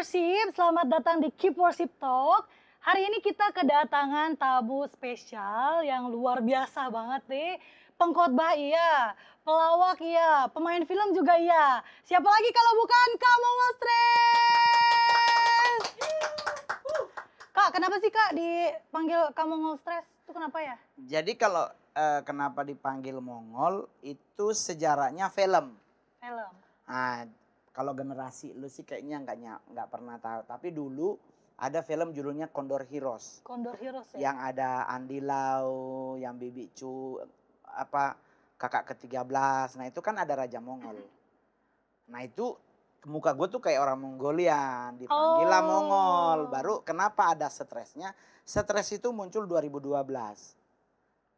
Worship, selamat datang di Keep Worship Talk. Hari ini kita kedatangan tamu spesial yang luar biasa banget nih. Pengkhotbah iya, pelawak iya, pemain film juga iya. Siapa lagi kalau bukan Kak Mongol Stress? Kak, kenapa sih Kak dipanggil Kak Mongol Stress? Itu kenapa ya? Jadi kalau kenapa dipanggil Mongol itu sejarahnya film. Film. Nah, kalau generasi lu sih kayaknya nggak pernah tahu. Tapi dulu ada film judulnya Condor Heroes. Condor Heroes ya? Yang ada Andy Lau, yang Bibi Chu, kakak ke-13. Nah itu kan ada Raja Mongol. Nah itu muka gue tuh kayak orang Mongolian, dipanggil lah Mongol. Baru kenapa ada stresnya? Stres itu muncul 2012.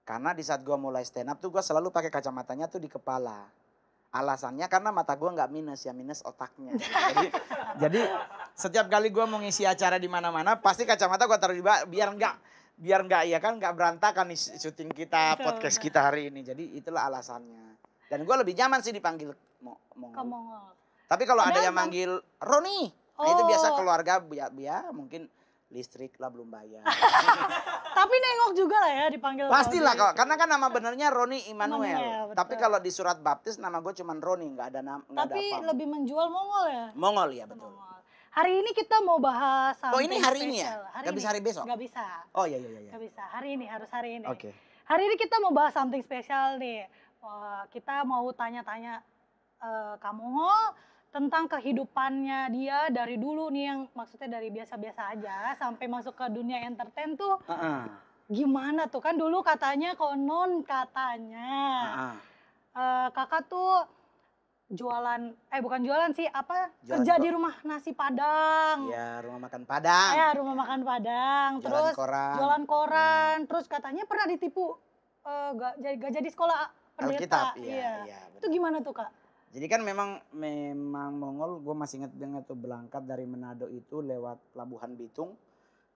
Karena di saat gue mulai stand up tuh gue selalu pakai kacamatanya tuh di kepala. Alasannya karena mata gue nggak minus ya, minus otaknya. Jadi setiap kali gue mau ngisi acara di mana-mana pasti kacamata gue taruh di bawah biar nggak ya kan nggak berantakan nih syuting kita, podcast kita hari ini. Jadi itulah alasannya. Dan gue lebih nyaman sih dipanggil Mongol. Tapi kalau ada yang manggil Roni, nah itu biasa keluarga mungkin listrik lah belum bayar. Tapi nengok juga lah ya dipanggil. Pastilah kok, karena kan nama benernya Roni Immanuel. Tapi kalau di surat baptis nama gue cuma Roni, nggak ada nama. Tapi lebih menjual Mongol ya? Mongol ya betul. Mongol. Hari ini kita mau bahas Oh ini hari ini ya? Gak bisa hari besok? Gak bisa. Oh iya. Gak bisa, hari ini, harus hari ini. Oke. Hari ini kita mau bahas something spesial nih. Kita mau tanya-tanya Kak Mongol tentang kehidupannya dia dari dulu nih, yang maksudnya dari biasa-biasa aja sampai masuk ke dunia entertain tuh. Gimana tuh, kan dulu katanya konon katanya kakak tuh jualan, bukan jualan sih, kerja di rumah nasi Padang. Ya, rumah makan Padang. Ya, rumah makan Padang. Terus jualan koran. Terus katanya pernah ditipu gak jadi sekolah pendeta. Alkitab, iya. Itu gimana tuh Kak? Jadi kan memang Mongol, gue masih ingat banget tuh berangkat dari Manado itu lewat Pelabuhan Bitung.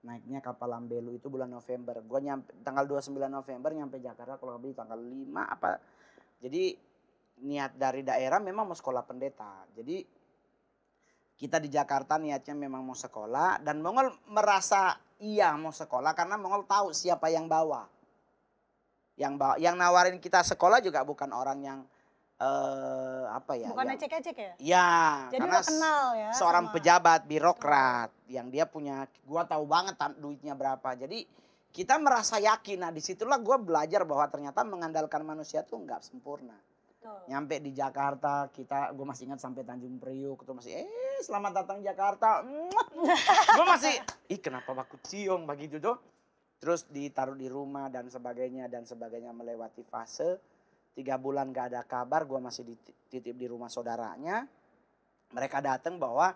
Naiknya kapal Lambelu itu bulan November. Gue nyampe tanggal 29 November nyampe Jakarta kalau lebih tanggal 5 apa. Jadi niat dari daerah memang mau sekolah pendeta. Jadi kita di Jakarta niatnya memang mau sekolah. Dan Mongol merasa iya mau sekolah karena Mongol tahu siapa yang bawa. Yang nawarin kita sekolah juga bukan orang yang bukan ecek-ecek ya? Iya. Jadi karena kenal ya seorang pejabat birokrat yang dia punya, gua tahu banget duitnya berapa. Jadi kita merasa yakin. Nah disitulah gua belajar bahwa ternyata mengandalkan manusia tuh nggak sempurna. Betul. Nyampe di Jakarta gua masih ingat sampai Tanjung Priuk itu masih selamat datang Jakarta. Gua masih kenapa baku ciong begitu tuh. Terus ditaruh di rumah dan sebagainya melewati fase 3 bulan gak ada kabar, gue masih dititip di rumah saudaranya. Mereka datang bahwa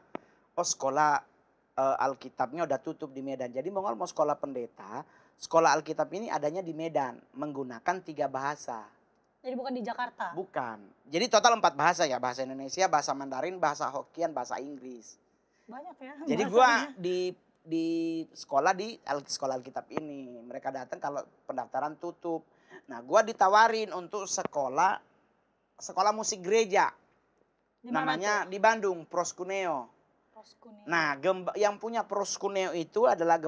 sekolah Alkitabnya udah tutup di Medan. Jadi Mongol mau sekolah pendeta, sekolah Alkitab ini adanya di Medan menggunakan 3 bahasa. Jadi bukan di Jakarta? Bukan. Jadi total 4 bahasa ya, bahasa Indonesia, bahasa Mandarin, bahasa Hokkien, bahasa Inggris. Banyak ya. Jadi gue di sekolah di sekolah Alkitab ini. Mereka datang kalau pendaftaran tutup. Nah, gue ditawarin untuk sekolah musik gereja. Namanya di Bandung, Proskuneo. Nah, yang punya Proskuneo itu adalah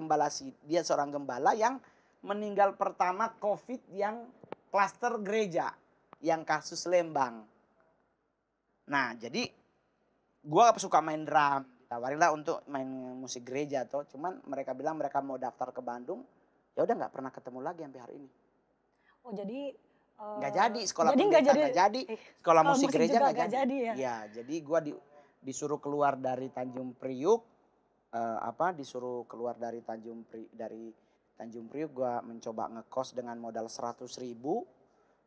dia seorang gembala yang meninggal pertama COVID yang klaster gereja, yang kasus Lembang. Nah, jadi gue suka main drum, tawarin lah untuk main musik gereja tuh. Cuman mereka bilang mereka mau daftar ke Bandung, ya udah nggak pernah ketemu lagi sampai hari ini. Oh jadi nggak jadi sekolah pendeta nggak jadi, sekolah musik gereja nggak jadi. Ya jadi gue disuruh keluar dari Tanjung Priuk, disuruh keluar dari Tanjung Priuk gue mencoba ngekos dengan modal 100.000.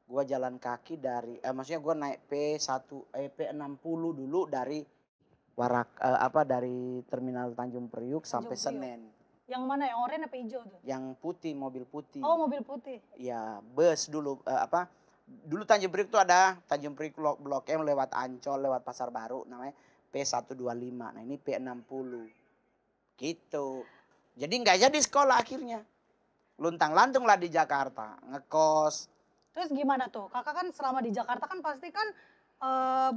Gue jalan kaki dari, maksudnya gue naik P60 dulu dari dari terminal Tanjung Priuk sampai Senen. Yang mana, yang oranye apa hijau tuh? Yang putih, mobil putih. Oh, mobil putih. Ya, bus dulu dulu Tanjung Priuk tuh ada Tanjung Priuk Blok M lewat Ancol, lewat Pasar Baru, namanya P125. Nah, ini P60. Gitu. Jadi nggak jadi sekolah akhirnya. Luntang-lantung lah di Jakarta, ngekos. Terus gimana tuh? Kakak kan selama di Jakarta kan pasti kan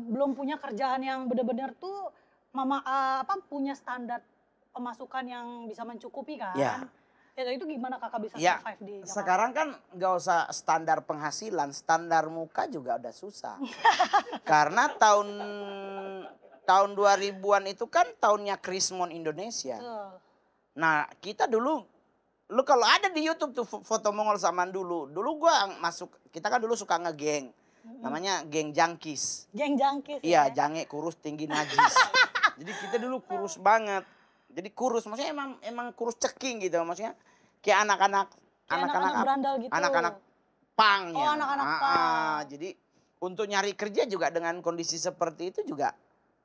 belum punya kerjaan yang benar-benar tuh punya standar pemasukan yang bisa mencukupi kan. Ya. Itu gimana kakak bisa Ya, survive di Jakarta? sekarang kan nggak usah standar penghasilan, standar muka juga udah susah. Karena tahun 2000-an itu kan tahunnya Krismon Indonesia. Betul. Nah, kita dulu, lu kalau ada di YouTube tuh foto Mongol zaman dulu. Dulu gua masuk, kita kan dulu suka ngegeng. Namanya geng jangkis. Geng jangkis Iya, ya. jange kurus tinggi najis. Jadi kita dulu kurus banget. Jadi kurus, maksudnya emang kurus ceking gitu. Maksudnya kayak anak-anak Berandal gitu. anak-anak pang Oh, ya. anak-anak pang. Jadi untuk nyari kerja juga dengan kondisi seperti itu juga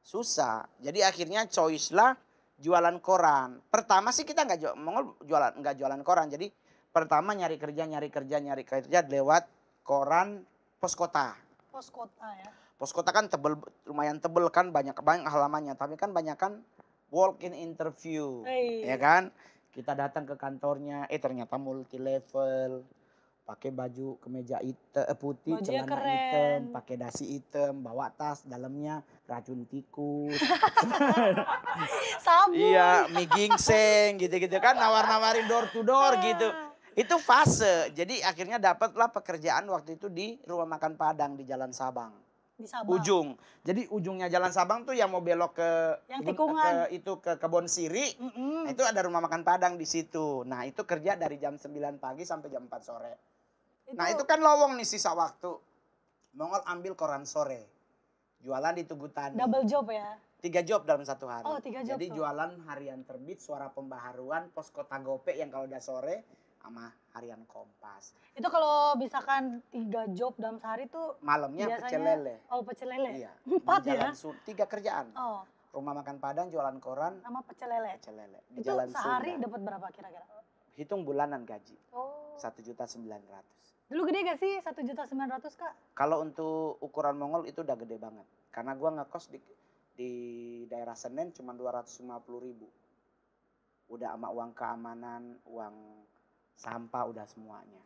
susah. Jadi akhirnya choice lah jualan koran. Pertama sih kita Mongol nggak jualan koran. Jadi pertama nyari kerja lewat koran pos kota. Pos kota ya. Pos kota kan lumayan tebel kan, banyak halamannya. Tapi kan banyak kan walk-in interview, ya kan? Kita datang ke kantornya, ternyata multi level, pakai baju kemeja putih, Bajunya celana keren. hitam, pakai dasi hitam, bawa tas, dalamnya racun tikus. Sabun. Iya, mie gingseng gitu-gitu kan, nawar-nawarin door to door gitu. Itu fase. Jadi akhirnya dapatlah pekerjaan waktu itu di rumah makan Padang di Jalan Sabang. Di Sabang. Ujung. Jadi ujungnya Jalan Sabang tuh yang mau belok ke yang tikungan. ke Kebon Siri. Nah, itu ada rumah makan Padang di situ. Nah, itu kerja dari jam 9 pagi sampai jam 4 sore. Nah, itu kan lowong nih sisa waktu. Mongol ambil koran sore. Jualan di Tugu Tani. Double job ya? 3 job dalam satu hari. Oh, 3 job. Jadi jualan harian Terbit, Suara Pembaharuan, Pos Kota Gope yang kalau udah sore, sama harian Kompas. Itu kalau misalkan 3 job dalam sehari tuh malamnya biasanya, pecel lele. Oh, pecel lele. Iya. 4 ya? 3 kerjaan. Oh. Rumah makan Padang, jualan koran, sama pecel lele. Di itu Jalan sehari Sunda. dapat berapa kira-kira? Hitung bulanan gaji. Oh. 1.900.000. Dulu gede gak sih 1.900.000 Kak? Kalau untuk ukuran Mongol itu udah gede banget. Karena gua ngekos di daerah Senen cuma 250.000. Udah sama uang keamanan, uang sampah udah semuanya.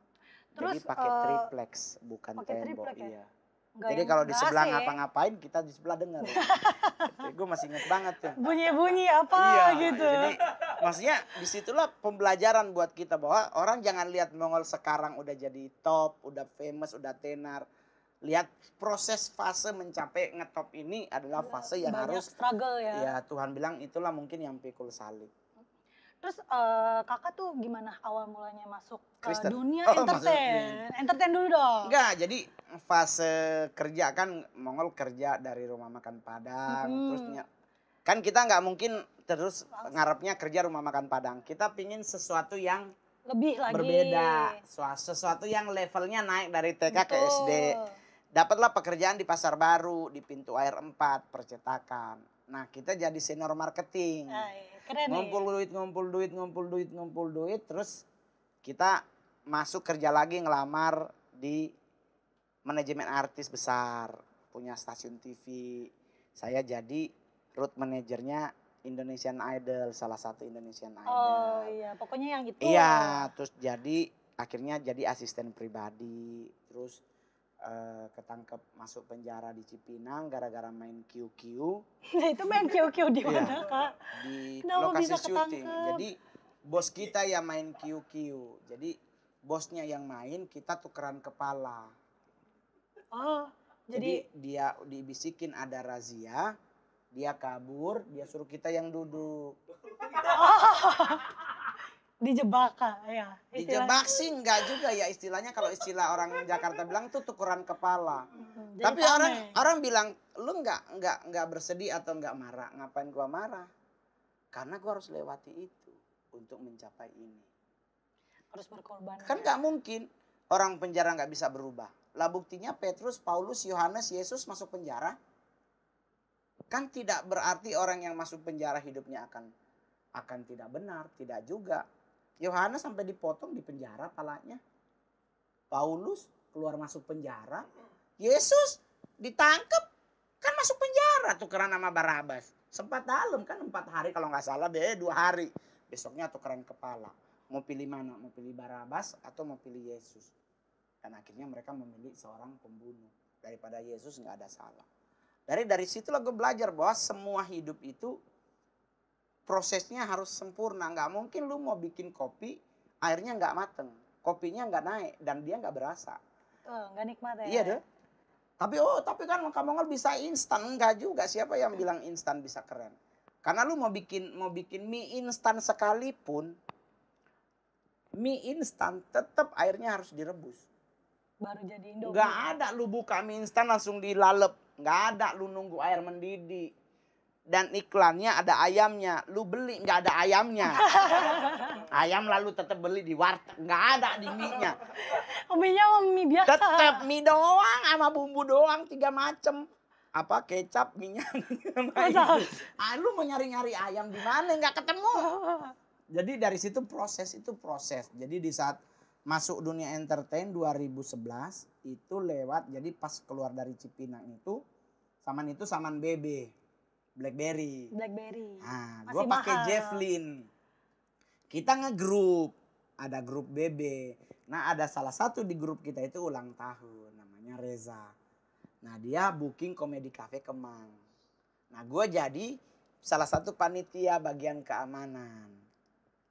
Terus, jadi pakai triplex bukan tembok, triplek ya? iya. Enggak Jadi kalau di sebelah AC. ngapa-ngapain kita di sebelah dengar. Gue masih inget banget tuh. Bunyi-bunyi apa Iya, gitu. jadi maksudnya disitulah pembelajaran buat kita bahwa orang jangan lihat Mongol sekarang udah jadi top, udah famous, udah tenar. Lihat proses fase mencapai ngetop ini adalah fase yang banyak harus struggle ya. Ya Tuhan bilang itulah mungkin yang pikul salib. Terus kakak tuh gimana awal mulanya masuk ke Kristen. dunia entertain? Entertain dulu dong. Enggak, jadi fase kerja kan Mongol kerja dari rumah makan Padang, terus kan kita nggak mungkin terus ngarepnya kerja rumah makan Padang. Kita pingin sesuatu yang lebih lagi. Berbeda, sesuatu yang levelnya naik dari TK ke SD. Dapatlah pekerjaan di Pasar Baru, di Pintu Air 4, percetakan. Nah, kita jadi senior marketing. Keren ngumpul duit, terus kita masuk kerja lagi ngelamar di manajemen artis besar, punya stasiun TV. Saya jadi road manajernya Indonesian Idol, salah satu Indonesian Idol. Oh iya, pokoknya yang itu. Iya, terus akhirnya jadi asisten pribadi, terus ketangkep masuk penjara di Cipinang gara-gara main QQ. Nah, itu main QQ di mana, Kak? Di Kenapa lokasi bisa syuting. ketangkep? Jadi bos kita yang main QQ. Jadi bosnya yang main, kita tukeran kepala. Oh, jadi dia dibisikin ada razia, dia kabur, dia suruh kita yang duduk. Dijebak Kak, ya. Dijebak sih enggak juga ya istilahnya, kalau istilah orang Jakarta bilang tuh tukeran kepala. Jadi Tapi orang bilang lu enggak bersedih atau enggak marah. Ngapain gua marah? Karena gua harus lewati itu untuk mencapai ini. Harus berkorban. Kan enggak mungkin orang penjara enggak bisa berubah. Lah buktinya Petrus, Paulus, Yohanes, Yesus masuk penjara. Kan tidak berarti orang yang masuk penjara hidupnya akan tidak benar, tidak juga. Yohanes sampai dipotong di penjara palanya. Paulus keluar masuk penjara. Yesus ditangkap kan masuk penjara tukeran sama Barabas. Sempat dalam kan 4 hari kalau nggak salah, 2 hari. Besoknya tukeran kepala. Mau pilih mana? Mau pilih Barabas atau mau pilih Yesus? Dan akhirnya mereka memilih seorang pembunuh. Daripada Yesus nggak ada salah. Dari situlah gue belajar bahwa semua hidup itu prosesnya harus sempurna. Nggak mungkin lu mau bikin kopi, airnya nggak mateng, kopinya nggak naik, dan dia nggak berasa. Nggak nikmat ya. Iya deh. Tapi kan Kamongol bisa instan, enggak juga. Siapa yang bilang instan bisa keren? Karena lu mau bikin mie instan sekalipun, mie instan tetap airnya harus direbus. Baru jadi Indomie. Nggak ada lu buka mie instan langsung dilalep. Nggak ada lu nunggu air mendidih. Dan iklannya ada ayamnya. Lu beli nggak ada ayamnya. Ayam lalu tetap beli di warteg. Nggak ada di mie-nya. Mie-nya mie biasa. Tetap mie doang sama bumbu doang 3 macem. Apa kecap, minyak. Lu mau nyari-nyari ayam di mana? Nggak ketemu. Jadi dari situ proses. Jadi di saat masuk dunia entertain 2011 itu lewat, jadi pas keluar dari Cipinang itu saman BB Blackberry. Nah, gue pakai Javelin. Kita ngegrup, ada grup BB. Nah, ada salah satu di grup kita itu ulang tahun, namanya Reza. Nah, dia booking Komedi Cafe Kemang. Nah, gue jadi salah satu panitia bagian keamanan.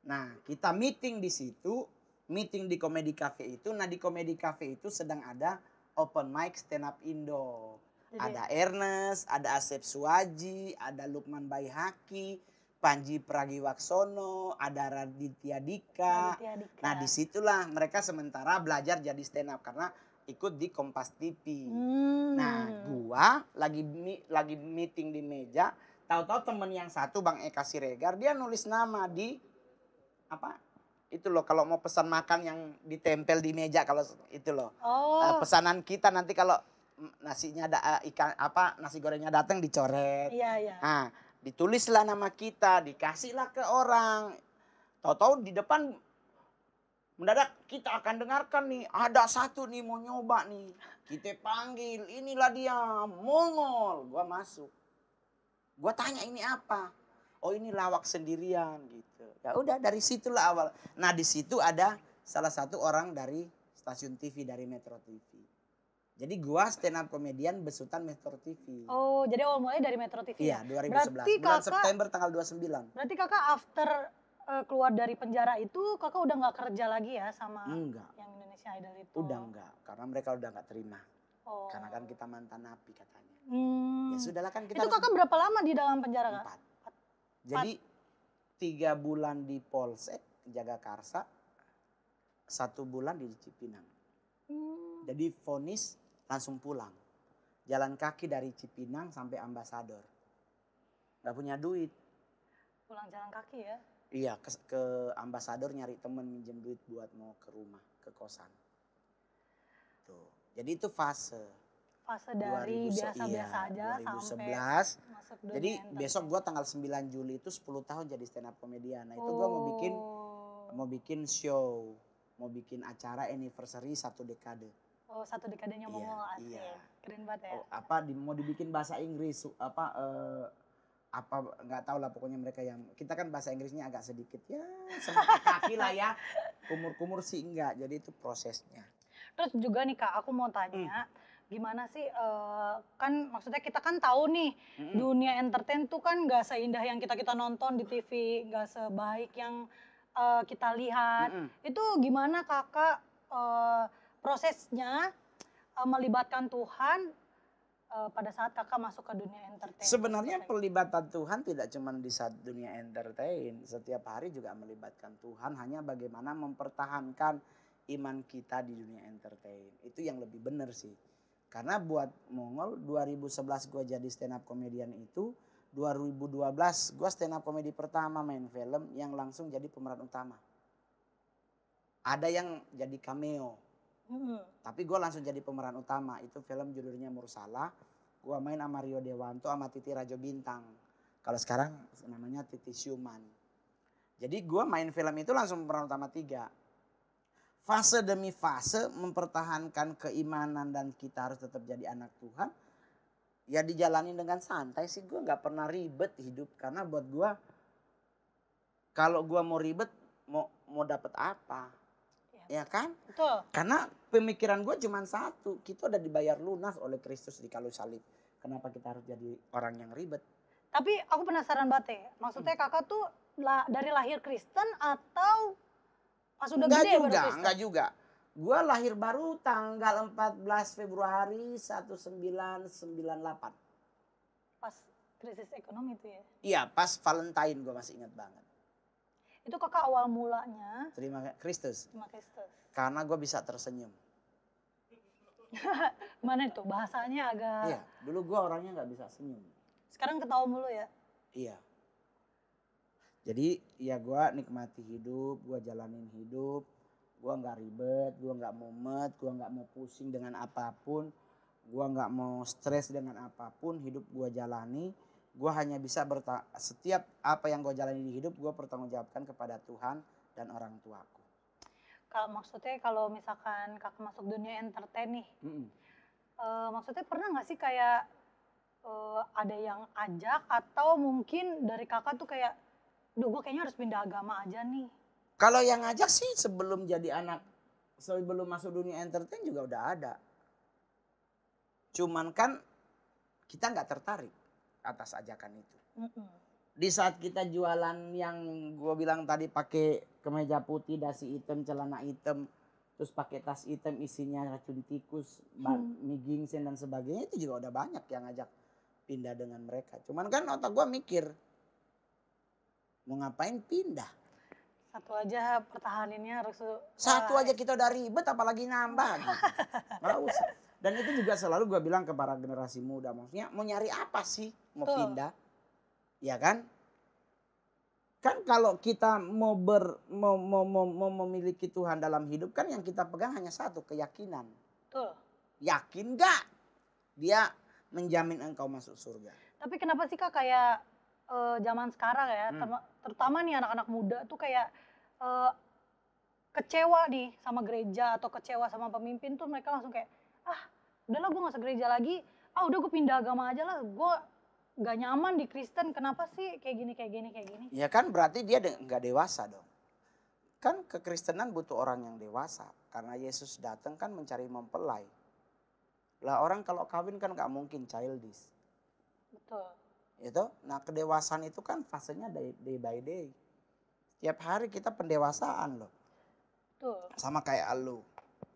Nah, kita meeting di situ, meeting di Komedi Cafe itu. Nah, di Komedi Cafe itu sedang ada open mic stand up Indo. Ada Ernest, ada Asep Suwaji, ada Lukman Baihaki, Panji Pragiwaksono, ada Raditya Dika. Nah, disitulah mereka sementara belajar jadi stand up karena ikut di Kompas TV. Nah, gua lagi meeting di meja, tahu-tahu temen yang satu Bang Eka Siregar, dia nulis nama di apa? Itu loh, kalau mau pesan makan yang ditempel di meja, kalau itu loh. Pesanan kita nanti kalau nasinya ada nasi gorengnya datang dicoret. Iya. Nah, ditulislah nama kita, dikasihlah ke orang. Tahu-tahu di depan mendadak kita akan dengarkan nih, ada satu nih mau nyoba nih. Kita panggil, inilah dia, Mongol. Gua masuk. Gua tanya ini apa? Oh, ini lawak sendirian gitu. Ya udah, dari situlah awal. Nah, di situ ada salah satu orang dari stasiun TV, dari Metro TV. Jadi gua stand up komedian besutan Metro TV. Oh, jadi awal mulai dari Metro TV. Iya, 2011. Bulan September tanggal 29. Berarti kakak after keluar dari penjara itu kakak udah nggak kerja lagi ya sama yang Indonesia Idol itu? Udah enggak, karena mereka udah nggak terima. Karena kan kita mantan napi katanya. Ya sudahlah, kan kita itu kakak berapa lama di dalam penjara, Kak? 4. Jadi 3 bulan di Polsek Jagakarsa, 1 bulan di Cipinang. Jadi vonis langsung pulang. Jalan kaki dari Cipinang sampai Ambasador. Gak punya duit. Pulang jalan kaki ya? Iya, ke Ambasador nyari temen minjem duit buat mau ke rumah, ke kosan. Tuh. Jadi itu fase dari biasa-biasa aja 2011. sampai masuk dunia Jadi entertain. besok gue tanggal 9 Juli itu 10 tahun jadi stand up komedian. Nah, itu gue mau bikin show, mau bikin acara anniversary 1 dekade. Oh, 1 dekadenya Mongol, asik. Iya. Keren banget ya. Mau dibikin bahasa Inggris, nggak tahu lah, pokoknya mereka yang, kita kan bahasa Inggrisnya agak sedikit ya, semata kaki lah ya. Kumur-kumur sih enggak, jadi itu prosesnya. Terus juga nih Kak, aku mau tanya, gimana sih, kan maksudnya kita kan tahu nih, dunia entertain tuh kan nggak seindah yang kita nonton di TV, nggak sebaik yang kita lihat. Itu gimana Kakak prosesnya melibatkan Tuhan pada saat Kakak masuk ke dunia entertain? Sebenarnya pelibatan Tuhan tidak cuma di saat dunia entertain, setiap hari juga melibatkan Tuhan, hanya bagaimana mempertahankan iman kita di dunia entertain. Itu yang lebih benar sih. Karena buat Mongol 2011 gue jadi stand up comedian itu, 2012 gue stand up comedy pertama main film yang langsung jadi pemeran utama. Ada yang jadi cameo. Tapi gue langsung jadi pemeran utama. Itu film judulnya Mursalah. Gue main sama Rio Dewanto sama Titi Rajo Bintang. Kalau sekarang namanya Titi Syuman. Jadi gue main film itu langsung pemeran utama 3. Fase demi fase mempertahankan keimanan dan kita harus tetap jadi anak Tuhan. Ya dijalani dengan santai sih, gue gak pernah ribet hidup. Karena buat gue, kalau gue mau ribet mau dapet apa? Ya kan? Betul. Karena pemikiran gue cuma satu, kita udah dibayar lunas oleh Kristus di kayu salib. Kenapa kita harus jadi orang yang ribet? Tapi aku penasaran banget ya, maksudnya kakak tuh dari lahir Kristen atau pas udah Enggak gede baru juga, Kristen? enggak juga. Gua lahir baru tanggal 14 Februari 1998. Pas krisis ekonomi itu ya. Iya, pas Valentine gua masih ingat banget. Itu kakak awal mulanya Terima Kristus. sama Kristus. Karena gua bisa tersenyum. Mana itu bahasanya agak. Iya, dulu gua orangnya nggak bisa senyum. Sekarang ketawa mulu ya. Iya. Jadi ya gua nikmati hidup, gua jalanin hidup. Gua nggak ribet, gua nggak mumet, gua nggak mau pusing dengan apapun. Gua nggak mau stres dengan apapun, hidup gua jalani. Gua hanya bisa setiap apa yang gua jalani di hidup, gua pertanggungjawabkan kepada Tuhan dan orang tuaku. Kalau maksudnya kalau misalkan kakak masuk dunia entertain nih, maksudnya pernah nggak sih kayak ada yang ajak atau mungkin dari kakak tuh kayak, duh gue kayaknya harus pindah agama aja nih. Kalau yang ngajak sih sebelum masuk dunia entertain juga udah ada. Cuman kan kita nggak tertarik atas ajakan itu. Di saat kita jualan yang gue bilang tadi pakai kemeja putih, dasi hitam, celana hitam, terus pakai tas hitam isinya racun tikus, mie ginseng dan sebagainya, itu juga udah banyak yang ngajak pindah dengan mereka. Cuman kan otak gue mikir, mau ngapain pindah? Satu aja pertahaninnya harus. Satu aja kita udah ribet apalagi nambah gitu. Nggak usah. Dan itu juga selalu gue bilang ke para generasi muda, maksudnya mau nyari apa sih mau pindah? Ya kan? Kan kalau kita mau memiliki Tuhan dalam hidup kan yang kita pegang hanya satu, keyakinan. Betul. Yakin gak dia menjamin engkau masuk surga? Tapi kenapa sih Kak kayak zaman sekarang ya, terutama nih anak-anak muda tuh kayak kecewa nih sama gereja atau kecewa sama pemimpin tuh mereka langsung kayak, udahlah gue gak usah gereja lagi, udah gue pindah agama aja lah, gue gak nyaman di Kristen, kenapa sih kayak gini. Ya kan berarti dia gak dewasa dong. Kan kekristenan butuh orang yang dewasa, karena Yesus datang kan mencari mempelai. Lah orang kalau kawin kan gak mungkin childish. Betul. Itu, nah kedewasaan itu kan fasenya day by day. Tiap hari kita pendewasaan loh. Betul. Sama kayak lu,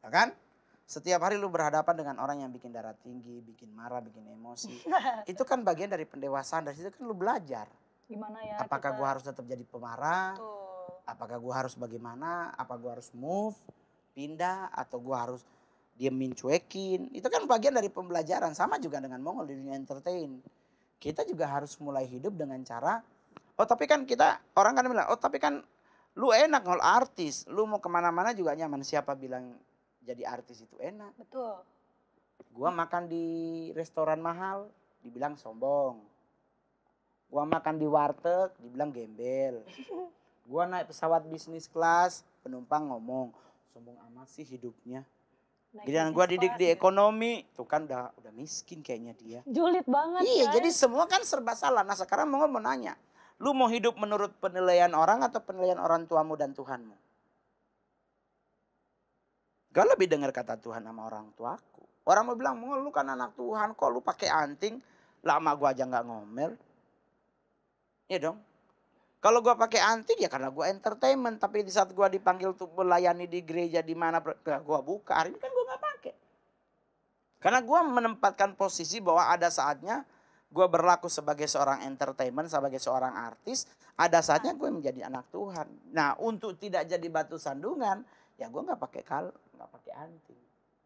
ya kan? Setiap hari lu berhadapan dengan orang yang bikin darah tinggi, bikin marah, bikin emosi. Itu kan bagian dari pendewasaan, dari situ kan lu belajar. Gimana ya? Apakah gua harus tetap jadi pemarah? Betul. Apakah gua harus bagaimana? Apa gua harus move, pindah, atau gua harus diemin cuekin? Itu kan bagian dari pembelajaran. Sama juga dengan Mongol di dunia entertain. Kita juga harus mulai hidup dengan cara, tapi kan kita, orang kan bilang, tapi kan lu enak ngol artis, lu mau kemana-mana juga nyaman. Siapa bilang jadi artis itu enak? Betul. Gua makan di restoran mahal, dibilang sombong. Gua makan di warteg, dibilang gembel. Gua naik pesawat bisnis kelas, penumpang ngomong, sombong amat sih hidupnya. Giliran gua didik di ekonomi, tuh kan udah miskin kayaknya dia. Julid banget. Iya, jadi semua kan serba salah. Nah sekarang mau nanya, lu mau hidup menurut penilaian orang atau penilaian orang tuamu dan Tuhanmu? Gak lebih dengar kata Tuhan sama orang tuaku. Orang mau bilang, lu kan anak Tuhan kok lu pakai anting, lama gua aja nggak ngomel. Iya dong. Kalau gua pakai anting ya karena gua entertainment, tapi di saat gua dipanggil untuk melayani di gereja di mana gua buka, hari ini kan gua nggak pakai. Karena gua menempatkan posisi bahwa ada saatnya gua berlaku sebagai seorang entertainment, sebagai seorang artis, ada saatnya gue menjadi anak Tuhan. Nah, untuk tidak jadi batu sandungan, ya gua nggak pakai anting.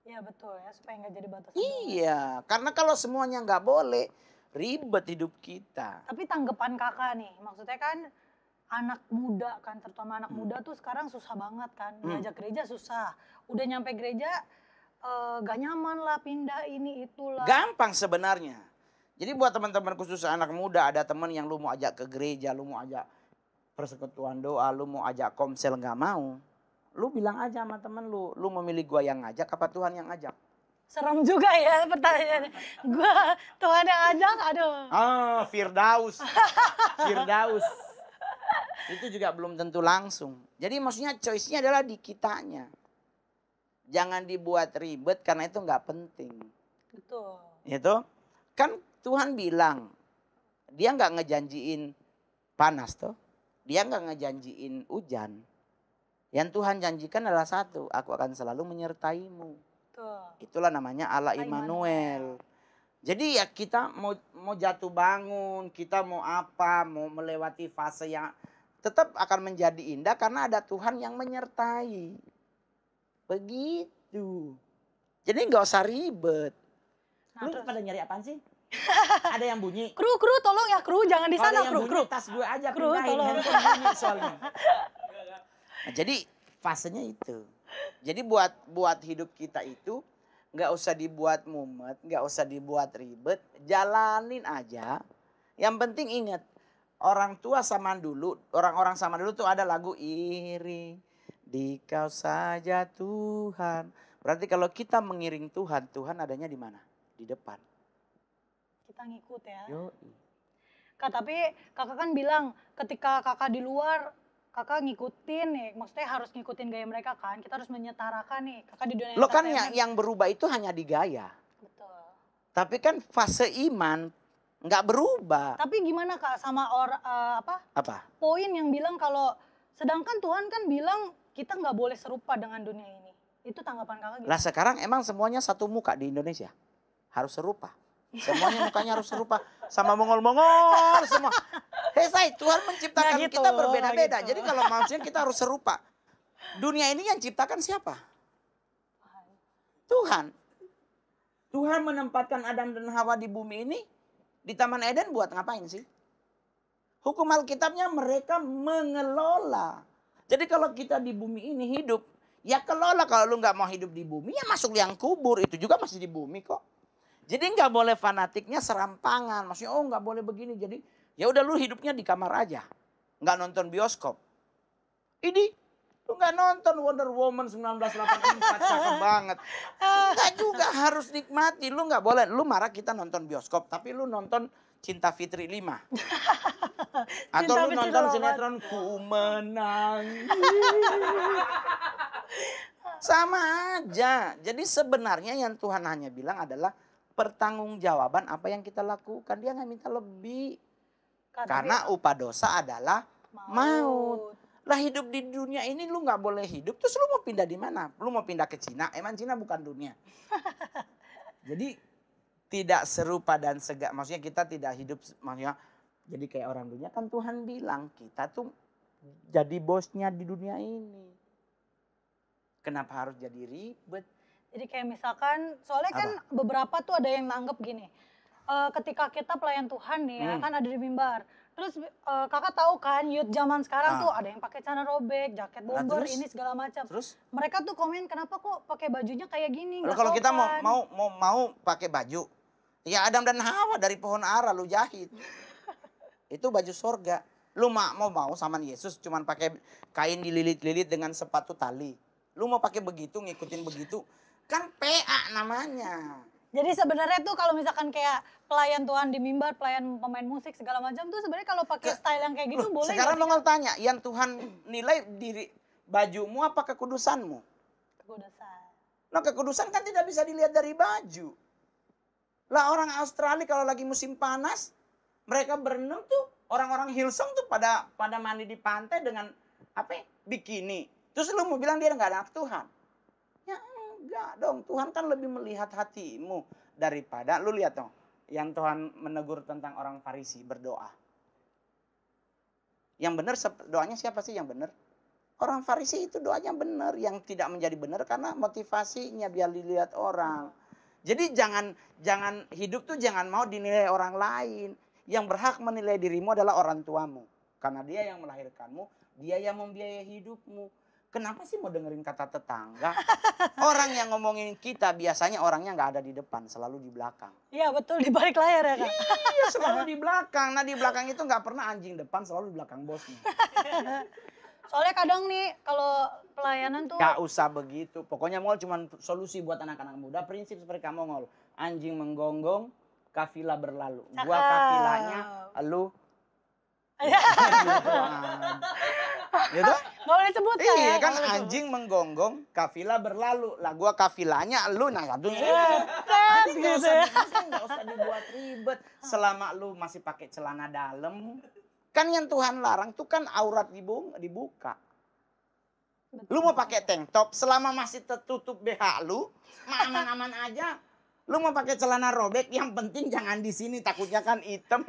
Iya betul ya, supaya nggak jadi batu sandungan. Iya, karena kalau semuanya nggak boleh, ribet hidup kita. Tapi tanggapan kakak nih, maksudnya kan anak muda kan, terutama anak muda tuh sekarang susah banget kan, diajak gereja susah. Udah nyampe gereja gak nyaman lah, pindah ini itulah. Gampang sebenarnya. Jadi buat teman-teman khusus anak muda, ada teman yang lu mau ajak ke gereja, lu mau ajak persekutuan doa, lu mau ajak komsel nggak mau. Lu bilang aja sama temen lu memilih gua yang ngajak apa Tuhan yang ngajak? Serem juga ya pertanyaannya. Gua Tuhan yang ajak, aduh. Firdaus. Itu juga belum tentu langsung. Jadi maksudnya choice-nya adalah di kitanya. Jangan dibuat ribet karena itu nggak penting. Betul. Itu kan Tuhan bilang, dia nggak ngejanjiin panas toh. Dia nggak ngejanjiin hujan. Yang Tuhan janjikan adalah satu, aku akan selalu menyertaimu. Tuh. Itulah namanya Allah Immanuel. Immanuel. Jadi ya kita mau jatuh bangun, kita mau apa, mau melewati fase yang tetap akan menjadi indah karena ada Tuhan yang menyertai. Begitu. Jadi nggak usah ribet. Nah, Lu terus. pada nyari apaan sih? Ada yang bunyi. Kru, tolong ya kru, jangan di Kalau sana ada yang kru, bunyi tas gue aja Kru, pindahin, tolong. handphone bunyi soalnya. Nah, jadi fasenya itu. Jadi buat hidup kita itu nggak usah dibuat mumet, nggak usah dibuat ribet, jalanin aja. Yang penting ingat, orang tua zaman dulu, orang-orang zaman dulu tuh ada lagu iri di kau saja Tuhan. Berarti kalau kita mengiring Tuhan, Tuhan adanya di mana? Di depan. Kita ngikut ya. Yoi. Kak, tapi kakak kan bilang ketika kakak di luar, kakak ngikutin nih, maksudnya harus ngikutin gaya mereka kan. Kita harus menyetarakan nih, kakak di dunia Lo kan entertainment. yang berubah itu hanya di gaya. Betul. Tapi kan fase iman nggak berubah. Tapi gimana kak sama Apa? poin yang bilang kalau sedangkan Tuhan kan bilang kita nggak boleh serupa dengan dunia ini. Itu tanggapan kakak gimana? Lah sekarang emang semuanya satu muka di Indonesia. Harus serupa. Semuanya mukanya harus serupa. Sama mongol-mongol semua. Hei, Tuhan menciptakan Nggak gitu, kita berbeda-beda. nggak gitu. Jadi kalau manusia kita harus serupa. Dunia ini yang ciptakan siapa? Tuhan. Tuhan menempatkan Adam dan Hawa di bumi ini. Di Taman Eden buat ngapain sih? Hukum Alkitabnya mereka mengelola. Jadi kalau kita di bumi ini hidup, ya kelola. Kalau lu nggak mau hidup di bumi, ya masuk liang kubur. Itu juga masih di bumi kok. Jadi nggak boleh fanatiknya serampangan. Maksudnya oh nggak boleh begini. Jadi ya udah lu hidupnya di kamar aja. Nggak nonton bioskop. Ini lu nggak nonton Wonder Woman 1984 cakep banget. Nggak juga harus nikmati. Lu nggak boleh. Lu marah kita nonton bioskop. Tapi lu nonton Cinta Fitri 5. Atau Cinta lu Fitri nonton Delapan. sinetron Ku Menang. Sama aja. Jadi sebenarnya yang Tuhan hanya bilang adalah pertanggungjawaban apa yang kita lakukan. Dia nggak minta lebih. Kak, tapi Karena upah dosa adalah maut. maut. Lah hidup di dunia ini lu nggak boleh hidup. Terus lu mau pindah di mana? Lu mau pindah ke Cina? Emang Cina bukan dunia. Jadi tidak serupa dan maksudnya kita tidak hidup maksudnya jadi kayak orang dunia. Kan Tuhan bilang kita tuh jadi bosnya di dunia ini. Kenapa harus jadi ribet? Jadi kayak misalkan, soalnya kan beberapa tuh ada yang nanggep gini. Ketika kita pelayan Tuhan nih ya, kan ada di mimbar. Terus kakak tahu kan youth zaman sekarang tuh ada yang pakai celana robek, jaket bomber, terus? ini segala macam. Terus? Mereka tuh komen kenapa kok pakai bajunya kayak gini, Lalu nggak kalau kita sopan. mau pakai baju, ya Adam dan Hawa dari pohon ara lu jahit. Itu baju sorga. Lu mau sama Yesus cuman pakai kain dililit-lilit dengan sepatu tali. Lu mau pakai begitu, ngikutin begitu. Kan PA namanya. Jadi sebenarnya tuh kalau misalkan kayak pelayan Tuhan di mimbar, pelayan pemain musik segala macam tuh sebenarnya kalau pakai style yang kayak gitu boleh Sekarang nggak sih, mau tanya, yang Tuhan nilai diri bajumu apa kekudusanmu? Kak? Kekudusan. Nah kekudusan kan tidak bisa dilihat dari baju. Lah orang Australia kalau lagi musim panas, mereka berenang tuh, orang-orang Hillsong tuh pada mandi di pantai dengan apa? Bikini. Terus lu mau bilang dia nggak ada anak Tuhan? Ya enggak dong, Tuhan kan lebih melihat hatimu daripada lu lihat dong. Yang Tuhan menegur tentang orang Farisi berdoa. Yang benar doanya siapa sih yang benar? Orang Farisi itu doanya benar, yang tidak menjadi benar karena motivasinya biar dilihat orang. Jadi jangan hidup tuh jangan mau dinilai orang lain. Yang berhak menilai dirimu adalah orang tuamu. Karena dia yang melahirkanmu, dia yang membiayai hidupmu. Kenapa sih mau dengerin kata tetangga? Orang yang ngomongin kita biasanya orangnya nggak ada di depan, selalu di belakang. Iya betul, di balik layar ya Kak. Iya selalu di belakang. Nah di belakang itu nggak pernah anjing depan, selalu di belakang bosnya. Soalnya kadang nih kalau pelayanan tuh Gak usah begitu. Pokoknya Mongol cuma solusi buat anak-anak muda. Prinsip seperti kamu Mongol. Anjing menggonggong, kafilah berlalu. Gua Cakep. kafilahnya, lu. Gitu. Ya toh? Nggak boleh sebut ya. Iya kan nggak boleh sebut. anjing menggonggong, kafilah berlalu. Lah gua kafilahnya lu, nah satunya. Tet, Jadi nggak gitu usah, ya. maksudnya nggak usah dibuat ribet. Selama lu masih pakai celana dalam, kan yang Tuhan larang tuh kan aurat dibuka. Lu mau pakai tank top, selama masih tertutup BH lu, mah aman-aman aja. Lu mau pakai celana robek, yang penting jangan di sini, takutnya kan hitam.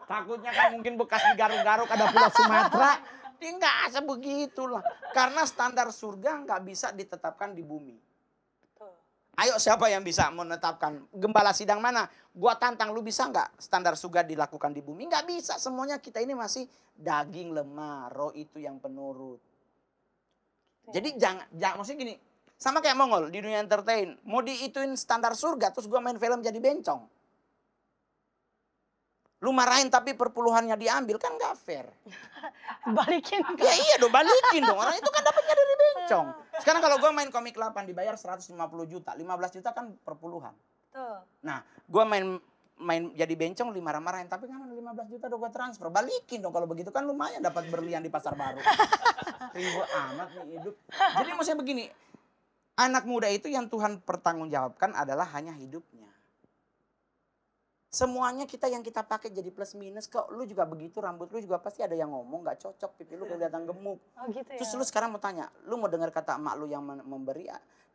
Takutnya kan mungkin bekas digaruk-garuk ada Pulau Sumatera. Dia nggak sebegitulah. Karena standar surga nggak bisa ditetapkan di bumi. Betul. Ayo siapa yang bisa menetapkan? Gembala sidang mana? Gua tantang, lu bisa nggak standar surga dilakukan di bumi? Nggak bisa, semuanya kita ini masih daging lemah, roh itu yang penurut. Jadi jangan maksudnya gini, sama kayak Mongol di dunia entertain, mau diituin standar surga terus gua main film jadi bencong. Lu marahin tapi perpuluhannya diambil kan nggak fair. Balikin. Ya iya dong, balikin dong. Orang itu kan dapatnya dari bencong. Sekarang kalau gue main komik 8 dibayar 150 juta, 15 juta kan perpuluhan. Tuh. Nah, gue main jadi bencong marah-marahin, tapi kan 15 juta udah gue transfer. Balikin dong kalau begitu kan lumayan dapat berlian di pasar baru. Ribet amat nih hidup. Jadi maksudnya begini, anak muda itu yang Tuhan pertanggungjawabkan adalah hanya hidupnya. Semuanya yang kita pakai jadi plus minus. Kok lu juga begitu, rambut lu juga pasti ada yang ngomong gak cocok, pipi lu kelihatan gemuk. Oh gitu ya. Terus lu sekarang mau tanya, lu mau dengar kata emak lu yang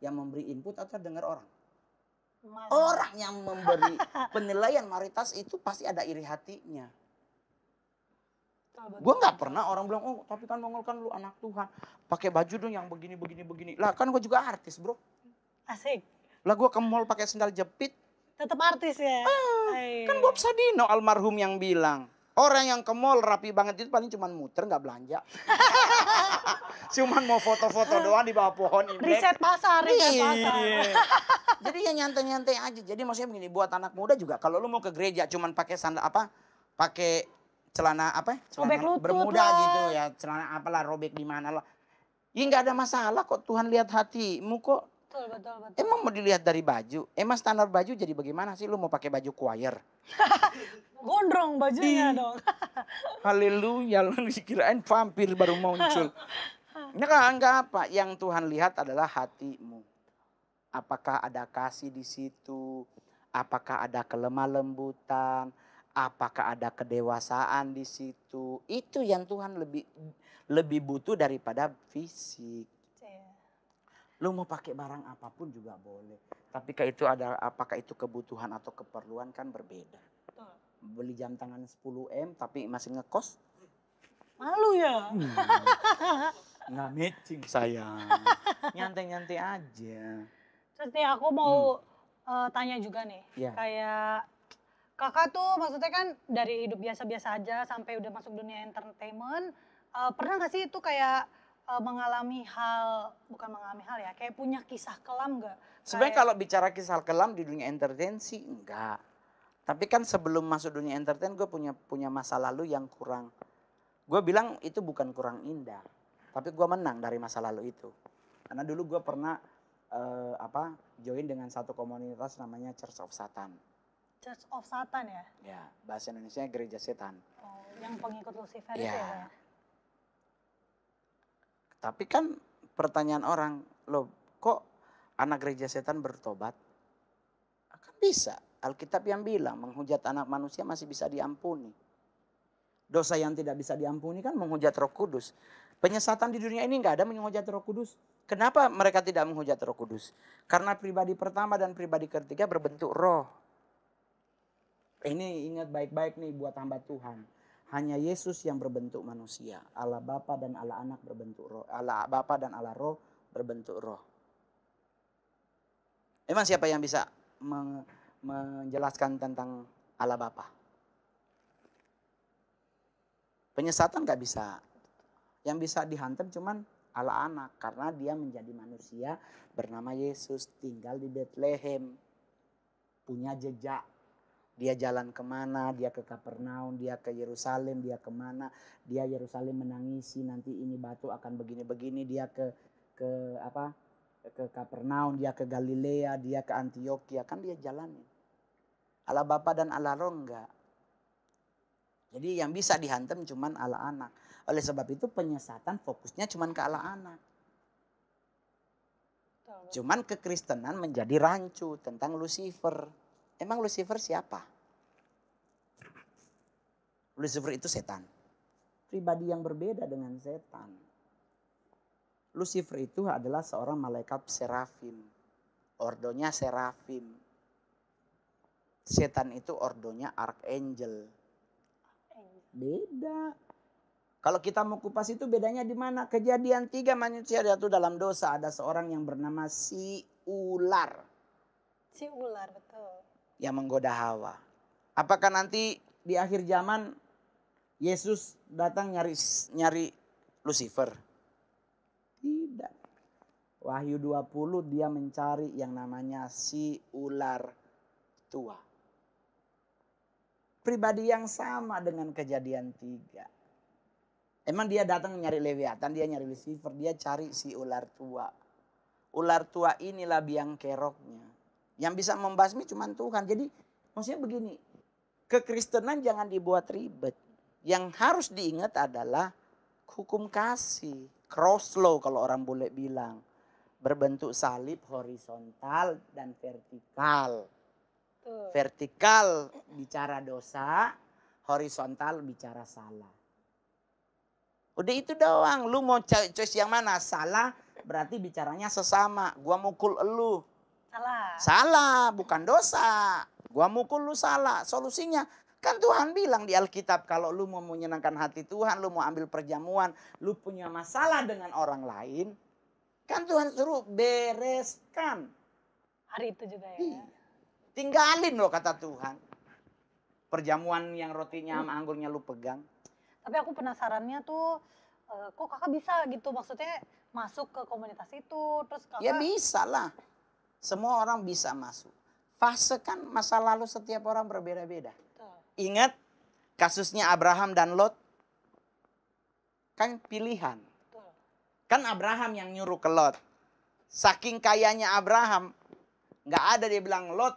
memberi input atau dengar orang? Malah. Orang yang memberi penilaian mayoritas itu pasti ada iri hatinya. Betul, Gue nggak pernah orang bilang, oh tapi kan Mongol kan lu anak Tuhan, pakai baju dong yang begini. Lah kan gue juga artis bro. Asik. Lah gue ke mall pakai sendal jepit. Tetap artis ya. Kan Bob Sadino almarhum yang bilang, orang yang ke mall rapi banget itu paling cuman muter nggak belanja. Cuman mau foto-foto doang di bawah pohon Imlek. Riset pasar. Iya. Jadi ya nyantai-nyantai aja. Jadi maksudnya begini, buat anak muda juga kalau lu mau ke gereja cuman pakai sandal pakai celana Robek celana lutut bermuda lah. gitu ya, celana apalah robek di mana lah. Ya nggak ada masalah kok, Tuhan lihat hatimu kok. Betul. Emang mau dilihat dari baju? Emang standar baju jadi bagaimana sih? Lu mau pakai baju choir? Gondrong bajunya dong. Haleluya, lu kirain vampir baru muncul. Ini kan enggak apa, yang Tuhan lihat adalah hatimu. Apakah ada kasih di situ? Apakah ada kelemah lembutan? Apakah ada kedewasaan di situ? Itu yang Tuhan lebih butuh daripada fisik. Lu mau pakai barang apapun juga boleh. Tapi apakah itu kebutuhan atau keperluan kan berbeda. Betul. Beli jam tangan 10M tapi masih ngekos. Malu ya. Nggak matching sayang. Nyantai-nyantai aja. Terus nih aku mau tanya juga nih. Iya. Kayak kakak tuh maksudnya kan dari hidup biasa-biasa aja sampai udah masuk dunia entertainment. Pernah gak sih itu kayak bukan mengalami hal ya, kayak punya kisah kelam gak? Sebenarnya kalau bicara kisah kelam di dunia entertain sih enggak. Tapi kan sebelum masuk dunia entertain gue punya masa lalu yang kurang. Gue bilang itu bukan kurang indah. Tapi gue menang dari masa lalu itu. Karena dulu gue pernah join dengan satu komunitas namanya Church of Satan. Church of Satan ya? Ya, bahasa Indonesia gereja setan. Oh, yang pengikut Lucifer itu Ya. ya? Tapi kan pertanyaan orang, loh kok anak gereja setan bertobat? Kan bisa. Alkitab yang bilang menghujat anak manusia masih bisa diampuni. Dosa yang tidak bisa diampuni kan menghujat Roh Kudus. Penyesatan di dunia ini nggak ada menghujat Roh Kudus. Kenapa mereka tidak menghujat Roh Kudus? Karena pribadi pertama dan pribadi ketiga berbentuk roh. Ini ingat baik-baik nih buat hamba Tuhan. Hanya Yesus yang berbentuk manusia. Allah Bapa dan Allah Anak berbentuk roh. Allah Bapa dan Allah Roh berbentuk roh. Emang siapa yang bisa menjelaskan tentang Allah Bapa? Penyesatan gak bisa. Yang bisa dihantam cuman Allah Anak. Karena dia menjadi manusia bernama Yesus. Tinggal di Bethlehem. Punya jejak. Dia jalan kemana, dia ke Kapernaum, dia ke Yerusalem, dia kemana. Dia Yerusalem menangisi nanti ini batu akan begini-begini. Dia ke Kapernaum, dia ke Galilea, dia ke Antioquia. Kan dia jalani. Allah Bapa dan Allah Roh enggak. Jadi yang bisa dihantam cuman Allah Anak. Oleh sebab itu penyesatan fokusnya cuma ke anak-anak. Betul. Cuman kekristenan menjadi rancu tentang Lucifer. Emang Lucifer siapa? Lucifer itu setan. Pribadi yang berbeda dengan setan. Lucifer itu adalah seorang malaikat serafim. Ordonya serafim. Setan itu ordonya archangel. Beda. Kalau kita mau kupas itu bedanya di mana? Kejadian 3 manusia jatuh dalam dosa. Ada seorang yang bernama si ular. Si ular, betul. Yang menggoda Hawa. Apakah nanti di akhir zaman Yesus datang nyari Lucifer? Tidak. Wahyu 20 dia mencari yang namanya si ular tua. Pribadi yang sama dengan kejadian 3. Emang dia datang nyari Leviathan, dia nyari Lucifer, dia cari si ular tua. Ular tua inilah biang keroknya. Yang bisa membasmi cuma Tuhan. Jadi maksudnya begini, kekristenan jangan dibuat ribet. Yang harus diingat adalah hukum kasih. Cross law kalau orang boleh bilang. Berbentuk salib horizontal dan vertikal. Tuh. Vertikal bicara dosa, horizontal bicara salah. Udah itu doang. Lu mau choice yang mana? Salah berarti bicaranya sesama. Gua mukul elu. Salah. Salah, bukan dosa. Gua mukul lu salah. Solusinya kan Tuhan bilang di Alkitab kalau lu mau menyenangkan hati Tuhan, lu mau ambil perjamuan, lu punya masalah dengan orang lain, kan Tuhan suruh bereskan. Hari itu juga ya. Iya. Tinggalin loh kata Tuhan. Perjamuan yang rotinya sama anggurnya lu pegang. Tapi aku penasarannya tuh, kok kakak bisa gitu, maksudnya masuk ke komunitas itu, terus kakak. Ya bisa lah. Semua orang bisa masuk. Fase kan masa lalu setiap orang berbeda-beda. Tuh. Ingat kasusnya Abraham dan Lot? Kan pilihan. Tuh. Kan Abraham yang nyuruh ke Lot. Saking kayanya Abraham, nggak ada dia bilang, Lot,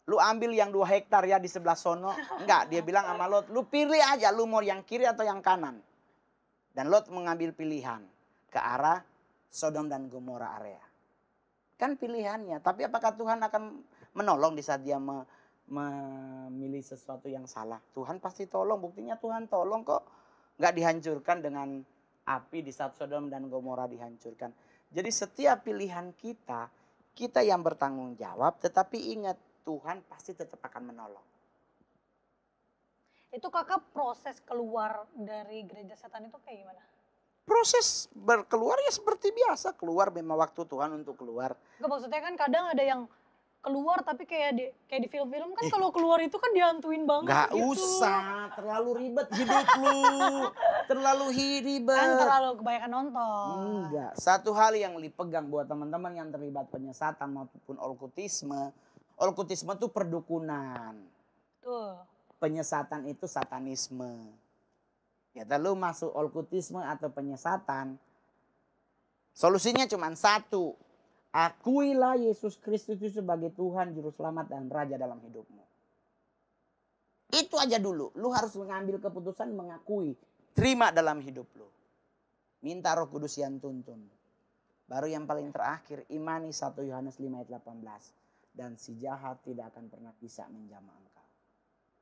lu ambil yang 2 hektar ya di sebelah sono. Enggak, dia bilang sama Lot, lu pilih aja lu mau yang kiri atau yang kanan. Dan Lot mengambil pilihan ke arah Sodom dan Gomora area. Kan pilihannya, tapi apakah Tuhan akan menolong di saat dia memilih sesuatu yang salah? Tuhan pasti tolong, buktinya Tuhan tolong kok. Nggak dihancurkan dengan api di saat Sodom dan Gomora dihancurkan. Jadi setiap pilihan kita yang bertanggung jawab, tetapi ingat, Tuhan pasti tetap akan menolong. Itu kakak proses keluar dari gereja setan itu kayak gimana? Proses berkeluar ya seperti biasa. Keluar memang waktu Tuhan untuk keluar. Enggak, maksudnya kan kadang ada yang keluar tapi kayak di film-film kan kalau keluar itu kan dihantuin banget Gak gitu. usah, terlalu ribet hidup lu. Terlalu ribet. Kan terlalu kebanyakan nonton. Enggak. Satu hal yang dipegang buat teman-teman yang terlibat penyesatan maupun okkultisme. Okkultisme itu perdukunan. Tuh. Penyesatan itu satanisme. Ya, lu masuk okkultisme atau penyesatan, solusinya cuma satu. Akuilah Yesus Kristus itu sebagai Tuhan, Juru Selamat dan Raja dalam hidupmu. Itu aja dulu. Lu harus mengambil keputusan mengakui. Terima dalam hidup lu. Minta Roh Kudus yang tuntun. Baru yang paling terakhir, imani 1 Yohanes 5 ayat 18. Dan si jahat tidak akan pernah bisa menjamah engkau.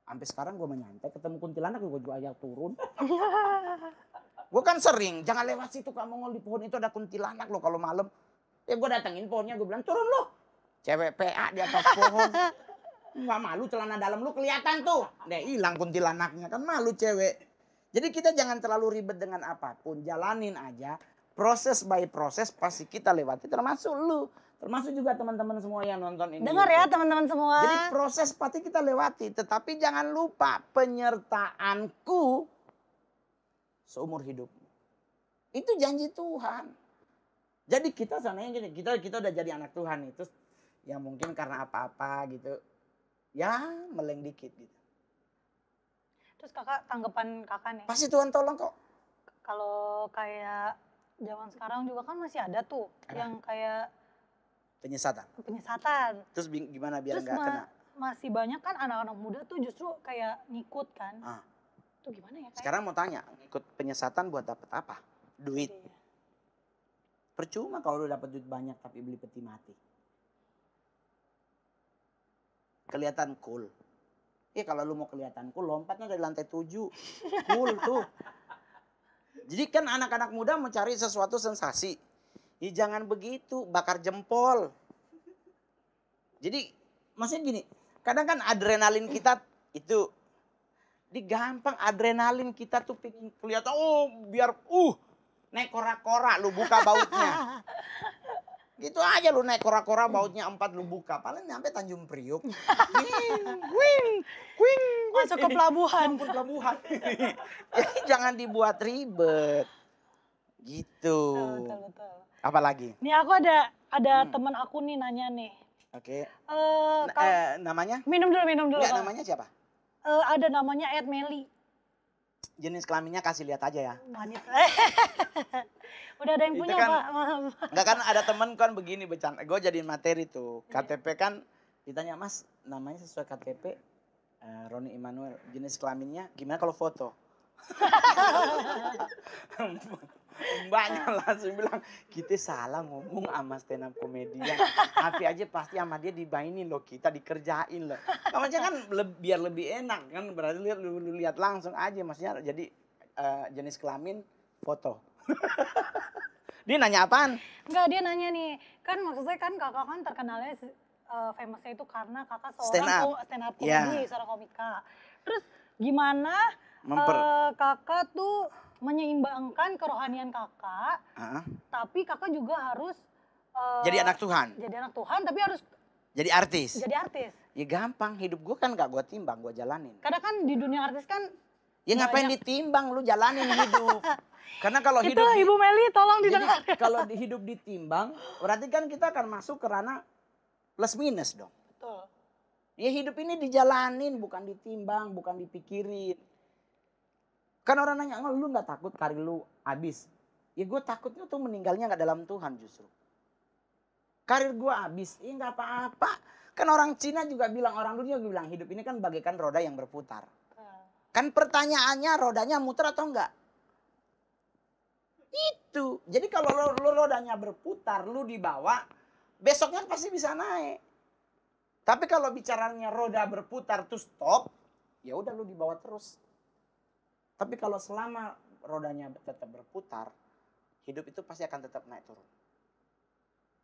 Sampai sekarang gue menyantai, ketemu kuntilanak gue juga ajak turun. Gue kan sering, jangan lewat situ kamu ngol di pohon itu ada kuntilanak lo kalau malam. Ya gue datengin pohonnya, gue bilang turun lo. Cewek PA di atas pohon. Nggak malu celana dalam lu kelihatan tuh. Deh hilang kuntilanaknya, kan malu cewek. Jadi kita jangan terlalu ribet dengan apapun. Jalanin aja, proses by proses pasti kita lewati termasuk lu. Termasuk juga teman-teman semua yang nonton ini. Dengar ya teman-teman semua. Jadi proses pasti kita lewati. Tetapi jangan lupa penyertaanku seumur hidupmu. Itu janji Tuhan. Jadi kita sananya gini, kita udah jadi anak Tuhan itu. Ya mungkin karena apa-apa gitu. Ya meleng dikit gitu. Terus kakak, tanggapan kakak nih. Pasti Tuhan tolong kok. Kalau kayak zaman sekarang juga kan masih ada tuh yang kayak Penyesatan. penyesatan. Terus gimana biar Terus nggak kena? masih banyak kan anak-anak muda tuh justru kayak ngikut kan. Tuh gimana ya? Kak? Sekarang mau tanya, ikut penyesatan buat dapat apa? Duit. Iya. Percuma kalau lu dapat duit banyak tapi beli peti mati. Kelihatan cool. Kalau lu mau kelihatan cool, lompatnya dari lantai 7. Cool tuh. Jadi kan anak-anak muda mencari sesuatu sensasi. Jangan begitu, bakar jempol. Jadi maksudnya gini, kadang kan adrenalin kita itu gampang, adrenalin kita tuh pengen kelihatan, biar naik kora-kora lu buka bautnya. Gitu aja lu naik kora-kora bautnya 4 lu buka, paling nyampe Tanjung Priuk. Masuk ke pelabuhan. Ke pelabuhan. Jadi jangan dibuat ribet. Gitu. Betul. Apalagi? Nih aku ada teman aku nih nanya nih. Oke. Namanya? Minum dulu. Enggak, Kak. namanya siapa? Ada namanya Ed Meli. Jenis kelaminnya kasih lihat aja ya. Wanita. Udah ada yang Itu punya, kan- Pak. Maaf. Enggak, kan ada temen kan begini bercanda. Gue jadiin materi tuh. KTP kan ditanya, Mas namanya sesuai KTP Roni Immanuel. Jenis kelaminnya gimana kalau foto? Mbaknya langsung bilang, kita salah ngomong sama stand up komedian. Tapi aja pasti sama dia dimainin loh, kita dikerjain loh. Maksudnya kan biar lebih enak kan, berarti lu lihat langsung aja. Maksudnya jadi jenis kelamin foto. Dia nanya apaan? Enggak, dia nanya nih. Kan maksudnya kan kakak kan terkenalnya famousnya itu karena kakak Stand seorang up. stand up Iya. comedy, seorang komika. Terus gimana kakak tuh menyeimbangkan kerohanian kakak, tapi kakak juga harus jadi anak Tuhan. Jadi anak Tuhan, tapi harus Jadi artis. jadi artis. Ya gampang, hidup gue kan gak gue timbang, gue jalanin. Karena kan di dunia artis kan Ya ngapain ditimbang, lu jalanin hidup. Karena kalau itu hidup Ibu Meli tolong Jadi didengar. kalau hidup ditimbang, berarti kan kita akan masuk ke ranah plus minus dong. Betul. Ya hidup ini dijalanin, bukan ditimbang, bukan dipikirin. Kan orang nanya, lu gak takut karir lu habis? Ya gue takutnya tuh meninggalnya gak dalam Tuhan justru. Karir gue habis, ya gak apa-apa. Kan orang Cina juga bilang, orang dunia juga bilang, hidup ini kan bagaikan roda yang berputar. Kan pertanyaannya rodanya muter atau enggak? Itu. Jadi kalau lu rodanya berputar, lu di bawah, besoknya pasti bisa naik. Tapi kalau bicaranya roda berputar terus stop, ya udah lu di bawah terus. Tapi kalau selama rodanya tetap berputar, hidup itu pasti akan tetap naik turun.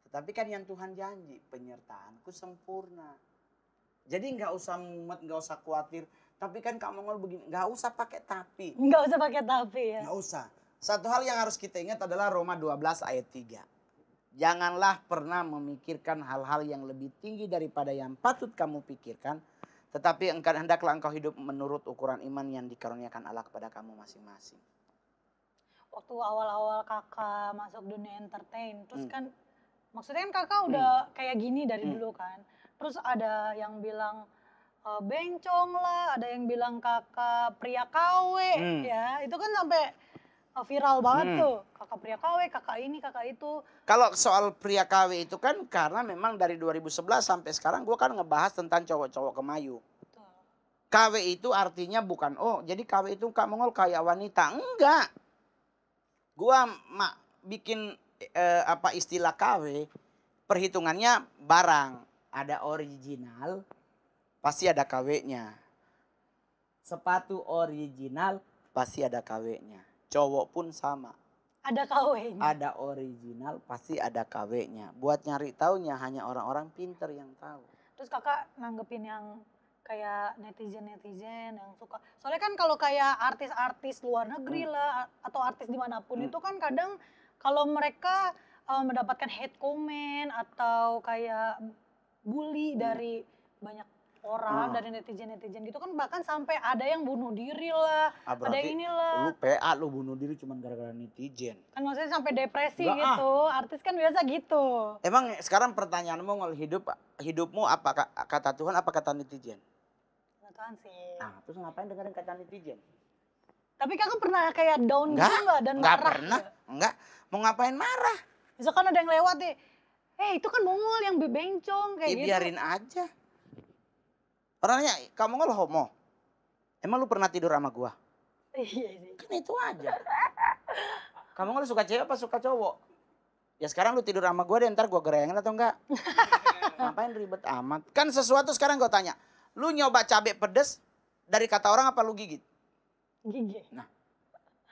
Tetapi kan yang Tuhan janji, penyertaanku sempurna. Jadi nggak usah mumet, nggak usah khawatir. Tapi kan Kak Mongol begini, nggak usah pakai tapi. Nggak usah pakai tapi ya. Nggak usah. Satu hal yang harus kita ingat adalah Roma 12 ayat 3. Janganlah pernah memikirkan hal-hal yang lebih tinggi daripada yang patut kamu pikirkan. Tetapi hendaklah engkau hidup menurut ukuran iman yang dikaruniakan Allah kepada kamu masing-masing. Waktu awal-awal kakak masuk dunia entertain, terus kan maksudnya kan kakak udah kayak gini dari dulu kan. Terus ada yang bilang bencong lah, ada yang bilang kakak pria KW ya. Itu kan sampai viral banget tuh. Kakak pria KW, kakak ini, kakak itu. Kalau soal pria KW itu kan karena memang dari 2011 sampai sekarang gue kan ngebahas tentang cowok-cowok kemayu. Betul. KW itu artinya bukan, jadi KW itu Kak Mongol kayak wanita. Enggak. Gue bikin istilah KW, perhitungannya barang. ada original, Pasti ada KW-nya. sepatu original, Pasti ada KW-nya. Cowok pun sama. Ada KW-nya. ada original. Pasti ada KW-nya. Buat nyari taunya hanya orang-orang pinter yang tahu. Terus kakak nanggepin yang kayak netizen-netizen yang suka. Soalnya kan kalau kayak artis-artis luar negeri lah atau artis dimanapun itu kan kadang kalau mereka mendapatkan hate comment atau kayak bully dari banyak orang, dari netizen-netizen gitu kan bahkan sampai ada yang bunuh diri lah, ada yang inilah. Lu PA lu bunuh diri cuma gara-gara netizen. Kan maksudnya sampai depresi Enggak, gitu. Artis kan biasa gitu. Emang sekarang pertanyaanmu hidupmu apa kata Tuhan apa kata netizen? Nggak tahu sih. Nah, terus ngapain dengerin kata netizen? Tapi kakak pernah kayak down gitu nggak dan Enggak marah? pernah. Enggak. Mau ngapain marah? Misalkan ada yang lewat deh, itu kan Mongol yang bencong kayak gitu. Biarin aja. Orangnya, kamu nggak homo. Emang lu pernah tidur sama gua? Iya sih. Kan itu aja. Kamu nggak suka cewek apa suka cowok? Ya sekarang lu tidur sama gue deh, ntar gue gerengin atau enggak? Ngapain ribet amat? Kan sesuatu sekarang gue tanya. Lu nyoba cabai pedes dari kata orang apa lu gigit? Gigi. Nah,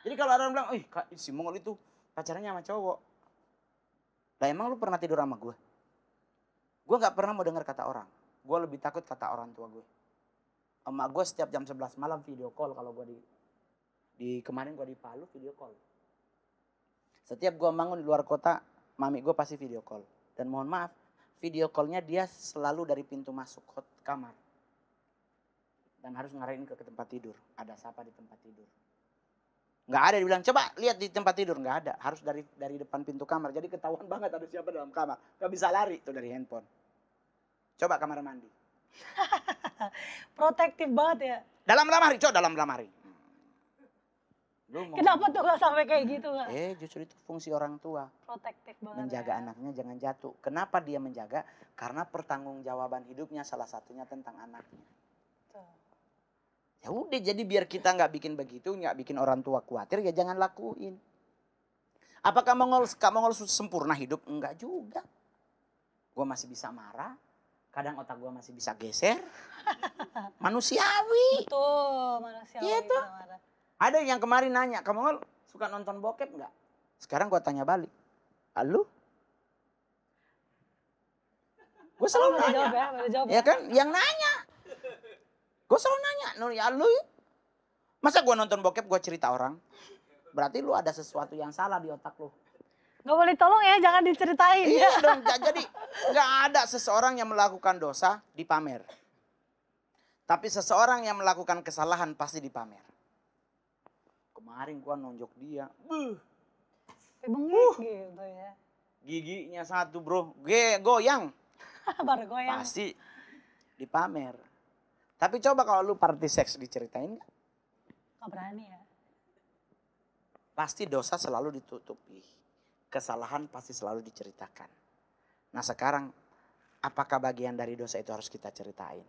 jadi kalau ada orang bilang, ih Kak, si Mongol itu pacarannya sama cowok. Lah emang lu pernah tidur sama gue? Gue gak pernah mau dengar kata orang. Gue lebih takut kata orang tua gue. Emak gue setiap jam 11 malam video call kalau gue di kemarin gue di Palu video call. Setiap gue bangun di luar kota, mami gue pasti video call. Dan mohon maaf, video callnya dia selalu dari pintu masuk kamar. Dan harus ngarahin ke tempat tidur. Ada siapa di tempat tidur. Nggak ada dibilang, coba lihat di tempat tidur. Nggak ada, harus dari depan pintu kamar. Jadi ketahuan banget ada siapa dalam kamar. Nggak bisa lari tuh dari handphone. Coba kamar mandi. Protektif banget ya. Dalam lemari, coba dalam lemari. Kenapa tuh gak sampai kayak gitu Kak? Justru itu fungsi orang tua. Protektif banget Menjaga ya. anaknya jangan jatuh. Kenapa dia menjaga? Karena pertanggungjawaban hidupnya salah satunya tentang anaknya. Tuh. Ya udah, jadi biar kita nggak bikin begitu, nggak bikin orang tua khawatir, ya jangan lakuin. Apakah Kak Mongol sempurna hidup? Enggak juga. Gue masih bisa marah, kadang otak gue masih bisa geser. Manusiawi. Betul, manusiawi. Iya tuh. Ada yang kemarin nanya, Kak Mongol suka nonton bokep nggak? Sekarang gue tanya balik, lu? Gue selalu nanya. Jawab ya, jawab Ya kan, yang nanya. Gue selalu nanya, ya lu? Masa gue nonton bokep gue cerita orang? Berarti lu ada sesuatu yang salah di otak lu. Gak boleh tolong ya, jangan diceritain. Iya dong, jadi gak ada seseorang yang melakukan dosa dipamer. Tapi seseorang yang melakukan kesalahan pasti dipamer. Kemarin gua nonjok dia. Bengek gitu ya. Giginya satu bro, goyang. Baru goyang. Pasti dipamer. Tapi coba kalau lu party seks diceritain gak? Gak berani ya. Pasti dosa selalu ditutupi. Kesalahan pasti selalu diceritakan. Nah sekarang, apakah bagian dari dosa itu harus kita ceritain?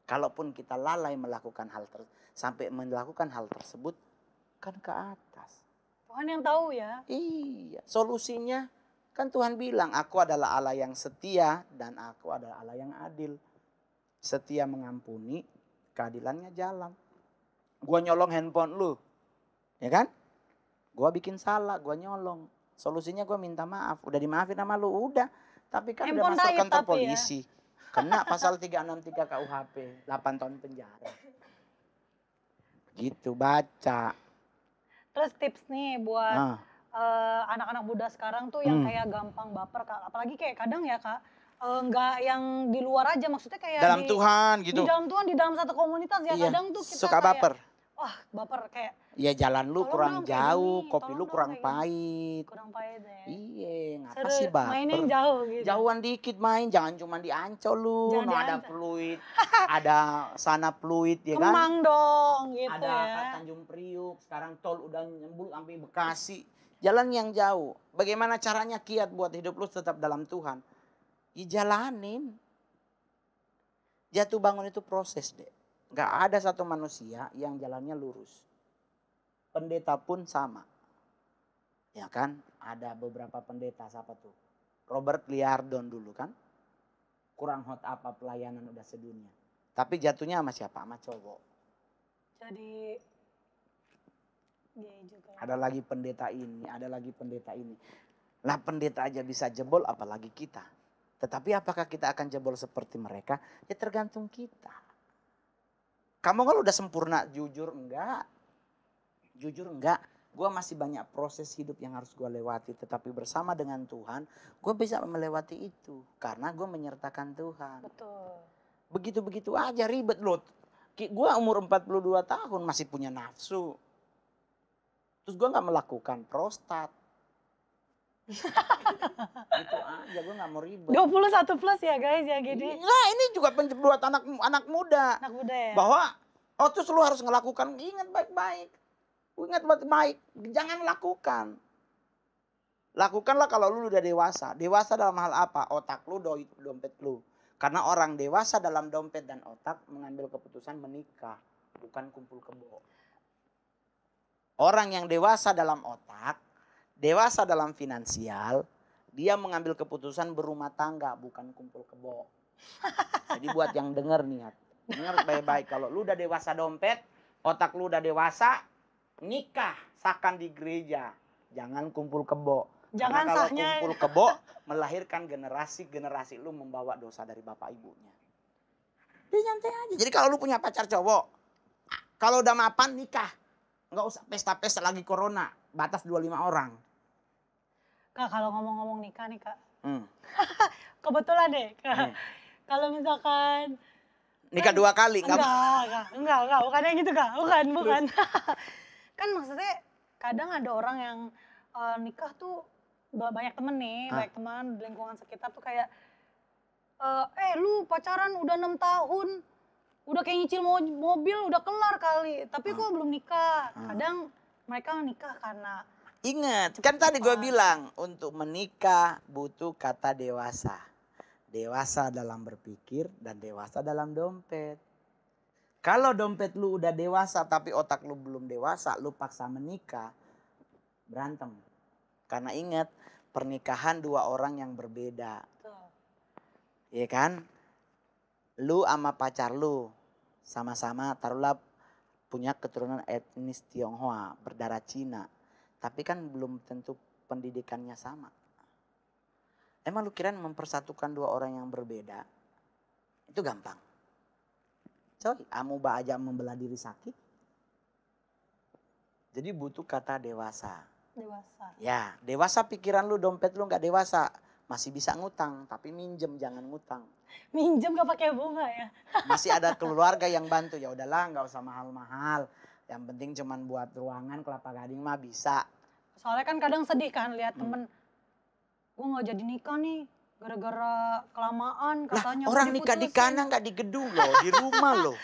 Kalaupun kita lalai melakukan sampai melakukan hal tersebut, kan ke atas. Tuhan yang tahu ya. Iya, solusinya kan Tuhan bilang, aku adalah Allah yang setia dan aku adalah Allah yang adil. Setia mengampuni, keadilannya jalan. Gua nyolong handphone lu, ya kan? Gua bikin salah, gua nyolong. Solusinya gue minta maaf, udah dimaafin sama lu, udah. Tapi kan Handphone udah masuk raib kantor tapi ya. polisi. Kena pasal 363 KUHP, 8 tahun penjara. Gitu, baca. Terus tips nih buat anak-anak muda sekarang tuh yang kayak gampang baper Kak. Apalagi kayak kadang ya Kak, nggak yang di luar aja, maksudnya kayak Dalam Tuhan gitu. Di dalam Tuhan, di dalam satu komunitas ya. Iya, Kadang tuh kita suka kayak, baper. wah baper kayak. Ya jalan lu Tolong kurang dong kayak jauh, gini, kopi tolong lu dong kurang kayak pahit. Kurang pahit ya. Iya, ngapa Suruh sih baper? mainin jauh gitu. Jauhan dikit main, jangan cuma di Ancol lu. Jangan No, di ada Ancol. fluid, ada sana fluid ya kan. Kemang dong gitu Ada ya. Tanjung Priuk, sekarang tol udah nyembul sampai Bekasi. Jalan yang jauh. Bagaimana caranya kiat buat hidup lu tetap dalam Tuhan? Ya jalanin. Jatuh bangun itu proses deh. Gak ada satu manusia yang jalannya lurus. Pendeta pun sama. Ya kan, ada beberapa pendeta, siapa tuh? Robert Liardon dulu kan. Kurang hot apa pelayanan udah sedunia. Tapi jatuhnya sama siapa? Sama cowok. Jadi gay juga. Ada lagi pendeta ini, ada lagi pendeta ini. Lah pendeta aja bisa jebol, apalagi kita. Tetapi apakah kita akan jebol seperti mereka? Ya tergantung kita. Kamu kalau udah sempurna, jujur enggak? Jujur enggak? Gue masih banyak proses hidup yang harus gue lewati. Tetapi bersama dengan Tuhan, gue bisa melewati itu. Karena gue menyertakan Tuhan. Betul. Begitu-begitu aja ribet loh. Gue umur 42 tahun masih punya nafsu. Terus gue gak melakukan prostat. Itu aja, gue gak mau ribet. 21 plus ya guys ya gini. Nah ini juga buat anak muda. Anak muda ya. Bahwa, terus lu harus ngelakukan, ingat baik-baik. Ingat baik-baik, jangan lakukan. Lakukanlah kalau lu udah dewasa. Dewasa dalam hal apa? Otak lu, dompet lu. Karena orang dewasa dalam dompet dan otak mengambil keputusan menikah. Bukan kumpul kebo. Orang yang dewasa dalam otak, dewasa dalam finansial, dia mengambil keputusan berumah tangga, bukan kumpul kebo. Jadi buat yang denger nih, dengar baik-baik. Kalau lu udah dewasa dompet, otak lu udah dewasa, nikah, sahkan di gereja. Jangan kumpul kebo. Jangan Karena kalau sahnya. kumpul kebo, melahirkan generasi-generasi lu membawa dosa dari bapak ibunya. Dia nyantai aja. Jadi kalau lu punya pacar cowok, kalau udah mapan nikah. Nggak usah pesta-pesta lagi corona. Batas 25 orang. Kak, kalau ngomong-ngomong nikah nih, Kak. Hmm. Kebetulan deh, Kak. Kalau misalkan Nikah 2 kali. enggak, bukan yang gitu, Kak. Bukan. Kan maksudnya kadang ada orang yang nikah tuh banyak temen nih, banyak teman di lingkungan sekitar tuh kayak lu pacaran udah 6 tahun, udah kayak nyicil mobil, udah kelar kali, tapi kok belum nikah. Kadang mereka nikah karena Ingat, kan tadi gue bilang untuk menikah butuh kata dewasa. Dewasa dalam berpikir dan dewasa dalam dompet. Kalau dompet lu udah dewasa tapi otak lu belum dewasa, lu paksa menikah, berantem. Karena ingat, pernikahan 2 orang yang berbeda. Iya kan? Lu sama pacar lu sama-sama taruhlah punya keturunan etnis Tionghoa, berdarah Cina. Tapi kan belum tentu pendidikannya sama. Emang lu kirain mempersatukan 2 orang yang berbeda? Itu gampang. Coy, amuba aja membelah diri sakit. Jadi butuh kata dewasa. dewasa. Ya, dewasa pikiran lu, dompet lu nggak dewasa. Masih bisa ngutang, tapi minjem jangan ngutang. Minjem gak pakai bunga ya? Masih ada keluarga yang bantu, ya udahlah nggak usah mahal-mahal. Yang penting cuman buat ruangan Kelapa Gading mah bisa. Soalnya kan kadang sedih kan lihat temen, gue nggak jadi nikah nih gara-gara kelamaan katanya. Lah, orang nikah di kana nggak di gedung loh, di rumah loh.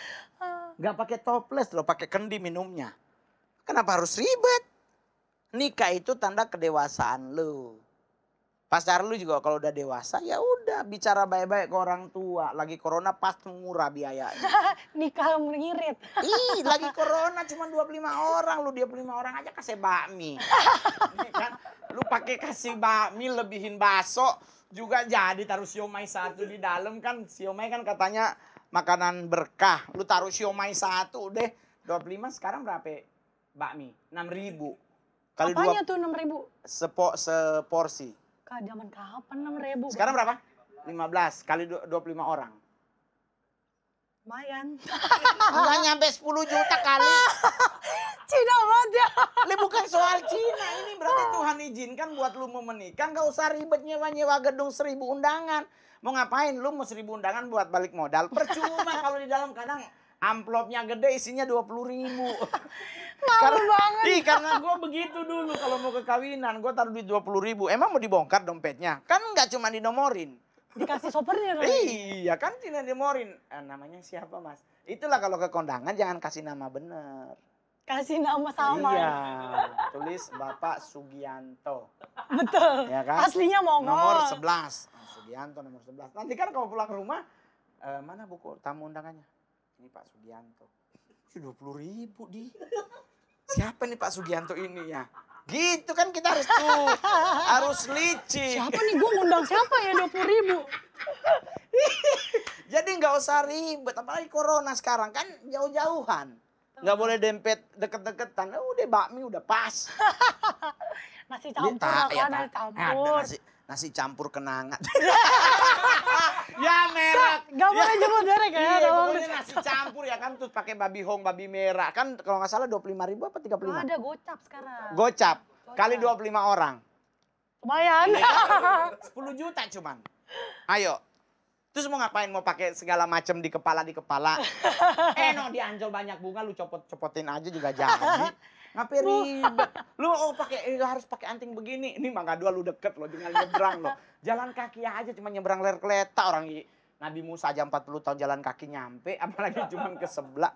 Nggak pakai toples loh, pakai kendi minumnya. Kenapa harus ribet? Nikah itu tanda kedewasaan lu. Pacar lu juga kalau udah dewasa ya udah bicara baik-baik ke orang tua. Lagi corona pas murah biayanya. Nikah mengirit. Ih, lagi corona cuma 25 orang, lu 25 orang aja kasih bakmi. Ini kan lu pakai kasih bakmi lebihin bakso juga jadi, taruh siomay 1 di dalam kan. Siomay kan katanya makanan berkah. Lu taruh siomay 1 deh 25, sekarang berapa bakmi? 6.000. Kali Apanya 2 tuh 6.000? seporsi. Kak, zaman kapan 6.000? Sekarang berapa? 15 kali 25 orang. Lumayan. Enggak nyampe 10 juta kali. Cina banget ya. Ini bukan soal Cina, ini berarti Tuhan izinkan buat lu mau menikah, nggak usah ribet nyewa gedung 1000 undangan. Mau ngapain? Lu mau 1000 undangan buat balik modal. Percuma kalau di dalam kadang amplopnya gede isinya 20.000. Malu banget. Karena gue begitu dulu kalau mau ke kawinan, gue taruh duit 20.000. Emang mau dibongkar dompetnya? Kan nggak cuma dinomorin. Dikasih souvenir. Iya kan tidak dinomorin. Namanya siapa mas? Itulah kalau ke kondangan jangan kasih nama bener. Kasih nama sama. Iya, tulis Bapak Sugianto. Betul. Ya kan? Aslinya Mongol. Nomor 11. Sugianto nomor 11. Nanti kan kalau pulang ke rumah, mana buku tamu undangannya? Ini Pak Sugianto. 20.000 di. Siapa nih Pak Sugianto ini ya? Gitu kan kita harus tuh. Harus licin. Siapa nih, gue ngundang siapa ya 20.000? Jadi nggak usah ribet. Apalagi corona sekarang kan jauh-jauhan. Nggak boleh dempet deket-deketan. Udah bakmi udah pas. Nasi campur kan, nasi campur. Nasi campur kenangan. Ya merek. Gak boleh nyebut merek ya. Iya, pokoknya nasi campur ya kan. Terus pakai babi hong, babi merah. Kan kalau nggak salah 25.000 apa 35? Ada gocap sekarang. Gocap. Kali 25 orang. Lumayan. 10 juta cuman. Ayo. Terus mau ngapain? Mau pakai segala macam di kepala. No, di Ancol banyak bunga, lu copot-copotin aja juga jadi. Ngapain ribet? Lu harus pakai anting begini. Ini Mangga 2 lu deket lo, tinggal nyebrang lo. Jalan kaki aja cuma nyebrang ler kereta orang Nabi Musa aja 40 tahun jalan kaki nyampe, apalagi cuma ke sebelah.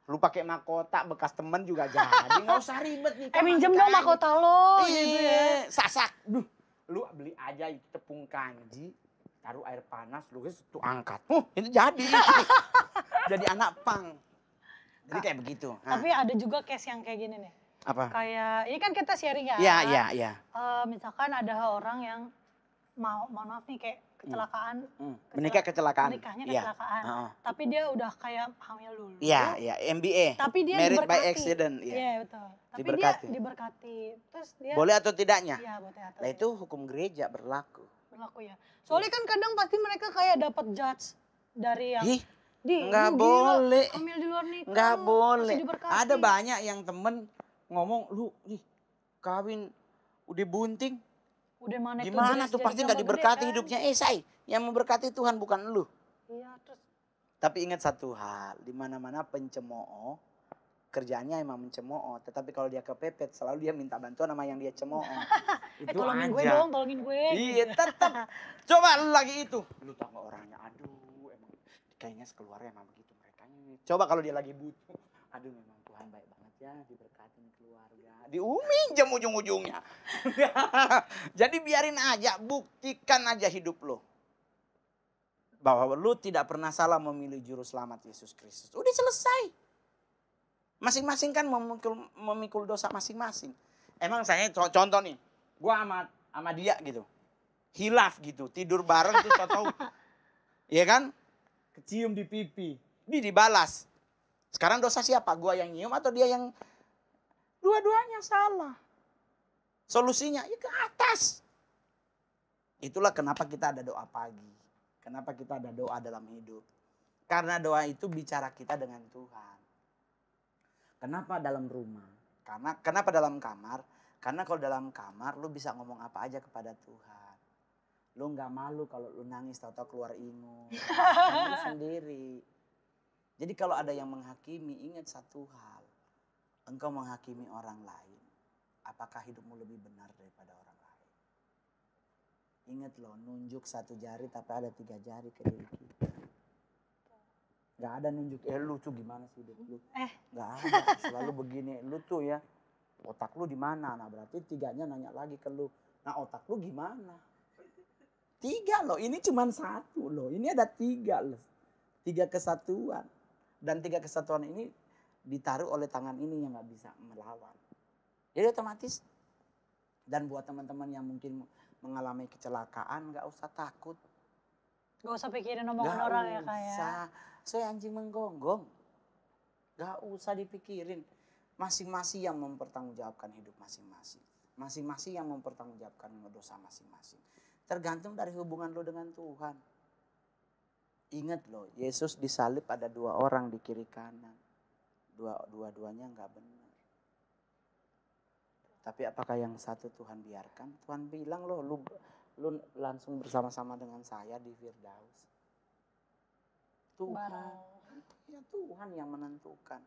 Lu pakai mahkota bekas temen juga jadi. Nggak usah ribet nih. Minjem dong mahkota lo gitu ya. Sasak. Lu beli aja itu tepung kanji. Taruh air panas, lu tuh angkat. Itu jadi. Jadi anak pang. Jadi kayak begitu. Tapi ada juga case yang kayak gini nih. Apa? Kayak ini kan kita sharing ya. Iya, iya, iya. Misalkan ada orang yang mohon maaf nih kayak kecelakaan. Menikah kecelakaan. Menikahnya Iya. kecelakaan. Heeh. Tapi dia udah kayak hamil dulu. Iya, iya, MBA. Tapi dia Married diberkati. by accident. Iya. Iya betul. Tapi Diberkati. dia diberkati. Terus dia. Boleh atau tidaknya? Iya boleh atau. Nah itu hukum gereja berlaku. Berlaku ya. Soalnya kan kadang pasti mereka kayak dapat judge dari yang. Ih, Di, nggak lu gila, boleh. hamil di luar nikah. Nggak masih boleh. diberkati. Ada banyak yang temen ngomong, lu nih kawin udah bunting. Udah mana Gimana tuh pasti nggak diberkati kan? hidupnya. Say, yang memberkati Tuhan bukan lu. Iya terus. Tapi ingat satu hal, di mana-mana pencemooh kerjaannya emang mencemooh, tetapi kalau dia kepepet selalu dia minta bantuan sama yang dia cemooh. Itu tolongin aja. gue dong, tolongin gue. Iya, tetap. Coba lu lagi itu. Lu tahu nggak orangnya, aduh emang kayaknya sekeluarga emang begitu mereka ini. Coba kalau dia lagi butuh, aduh memang Tuhan baik banget ya diberkatin keluarga. Diuminjem ujung-ujungnya. Jadi biarin aja, buktikan aja hidup lo. Bahwa lu tidak pernah salah memilih juru selamat Yesus Kristus. Udah selesai. Masing-masing kan memikul dosa masing-masing. Emang saya contoh nih, gua sama dia gitu. Hilaf gitu, tidur bareng tuh tahu. Iya kan? Kecium di pipi. Dia dibalas. Sekarang dosa siapa? Gua yang nyium atau dia yang dua-duanya salah. Solusinya ya ke atas. Itulah kenapa kita ada doa pagi. Kenapa kita ada doa dalam hidup. Karena doa itu bicara kita dengan Tuhan. Kenapa dalam rumah? Kenapa dalam kamar? Karena kalau dalam kamar lu bisa ngomong apa aja kepada Tuhan. Lu nggak malu kalau lu nangis tahu-tahu keluar ingus. Lu sendiri. Jadi kalau ada yang menghakimi, ingat satu hal. Engkau menghakimi orang lain. Apakah hidupmu lebih benar daripada orang lain? Ingat loh, nunjuk satu jari tapi ada 3 jari ke diri kita. Gak ada nunjuk, lu tuh gimana sih hidup lu? Gak ada, selalu begini. Lu tuh ya, otak lu di mana? Nah berarti 3-nya nanya lagi ke lu. Nah otak lu gimana? 3 loh, ini cuma 1 loh. Ini ada 3 loh. 3 kesatuan. Dan 3 kesatuan ini ditaruh oleh tangan ini yang gak bisa melawan. Jadi otomatis. Dan buat teman-teman yang mungkin mengalami kecelakaan gak usah takut. Gak usah pikirin omongan orang ya kayak. Saya anjing menggonggong. Gak usah dipikirin. Masing-masing yang mempertanggungjawabkan hidup masing-masing. Masing-masing yang mempertanggungjawabkan dosa masing-masing. Tergantung dari hubungan lo dengan Tuhan. Ingat loh, Yesus disalib ada 2 orang di kiri kanan. Dua-duanya gak benar. Tapi apakah yang satu Tuhan biarkan? Tuhan bilang loh, lu langsung bersama-sama dengan saya di Firdaus. Tuhan, ya Tuhan yang menentukan.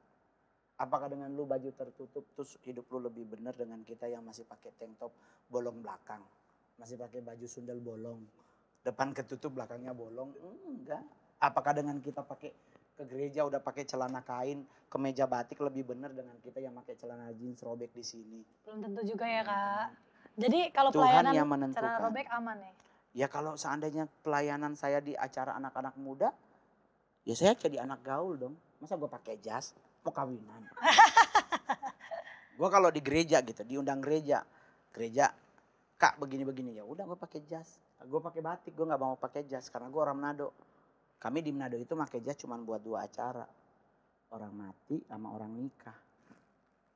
Apakah dengan lu baju tertutup terus hidup lu lebih benar dengan kita yang masih pakai tank top bolong belakang, masih pakai baju sundel bolong, depan ketutup belakangnya bolong? Enggak. Apakah dengan kita pakai ke gereja udah pakai celana kain, kemeja batik lebih benar dengan kita yang pakai celana jeans robek di sini? Belum tentu juga ya Kak. Jadi kalau Tuhan pelayanan yang menentukan. celana robek aman ya? Ya kalau seandainya pelayanan saya di acara anak-anak muda, ya saya jadi anak gaul dong. Masa gue pakai jas, mau kawinan. Gue kalau di gereja gitu, diundang gereja, Kak begini-begini, ya udah gue pakai jas. Gue pakai batik, gue nggak mau pakai jas karena gue orang Manado. Kami di Manado itu pakai jas cuma buat 2 acara, orang mati sama orang nikah.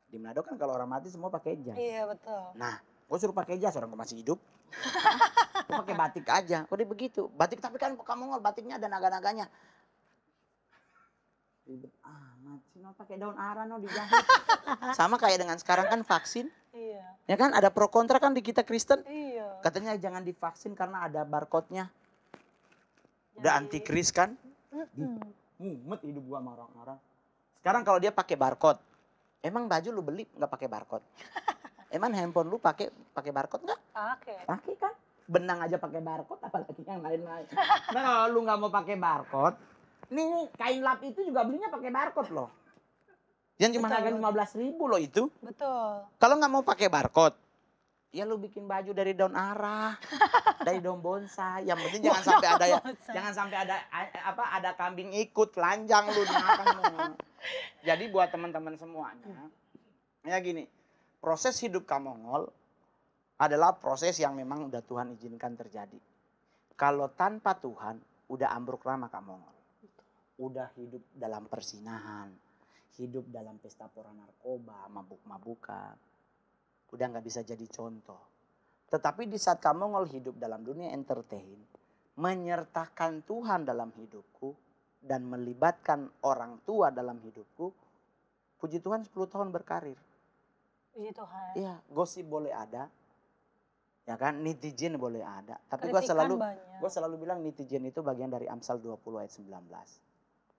Di Manado kan kalau orang mati semua pakai jas. Iya betul. Nah, gue suruh pakai jas orang gue masih hidup. Gue pakai batik aja. Udah begitu. Batik tapi kan kamu batiknya ada naga-naganya. Ribet amat sih, no pakai daun ara no dijahit. Sama kayak dengan sekarang kan vaksin. Iya. Ya kan ada pro kontra kan di kita Kristen. Iya. Katanya jangan divaksin karena ada barcode-nya. Udah antikris kan? Mumet hidup gua sama orang-orang. Sekarang kalau dia pakai barcode. Emang baju lu beli nggak pakai barcode? Emang handphone lu pakai barcode nggak? Pakai kan? Benang aja pakai barcode, apalagi yang lain-lain. Nah kalau lu nggak mau pakai barcode, nih kain lap itu juga belinya pakai barcode loh. Yang cuma harga 15.000 loh itu. Betul. Kalau nggak mau pakai barcode, ya lu bikin baju dari daun arah, dari daun bonsai. Yang penting jangan sampai ada kambing ikut, telanjang lu dimakan. Jadi buat teman-teman semuanya, ya gini. proses hidup Kamongol adalah proses yang memang udah Tuhan izinkan terjadi. Kalau tanpa Tuhan, udah ambruk lama Kamongol. Udah hidup dalam persinahan, hidup dalam pesta pora narkoba, mabuk-mabukan. Udah nggak bisa jadi contoh. Tetapi di saat Kamongol hidup dalam dunia entertain, menyertakan Tuhan dalam hidupku, dan melibatkan orang tua dalam hidupku, puji Tuhan 10 tahun berkarir. Puji Tuhan. Iya, gosip boleh ada, ya kan, netizen boleh ada. Tapi Kritikan banyak. gue selalu bilang netizen itu bagian dari Amsal 20 ayat 19.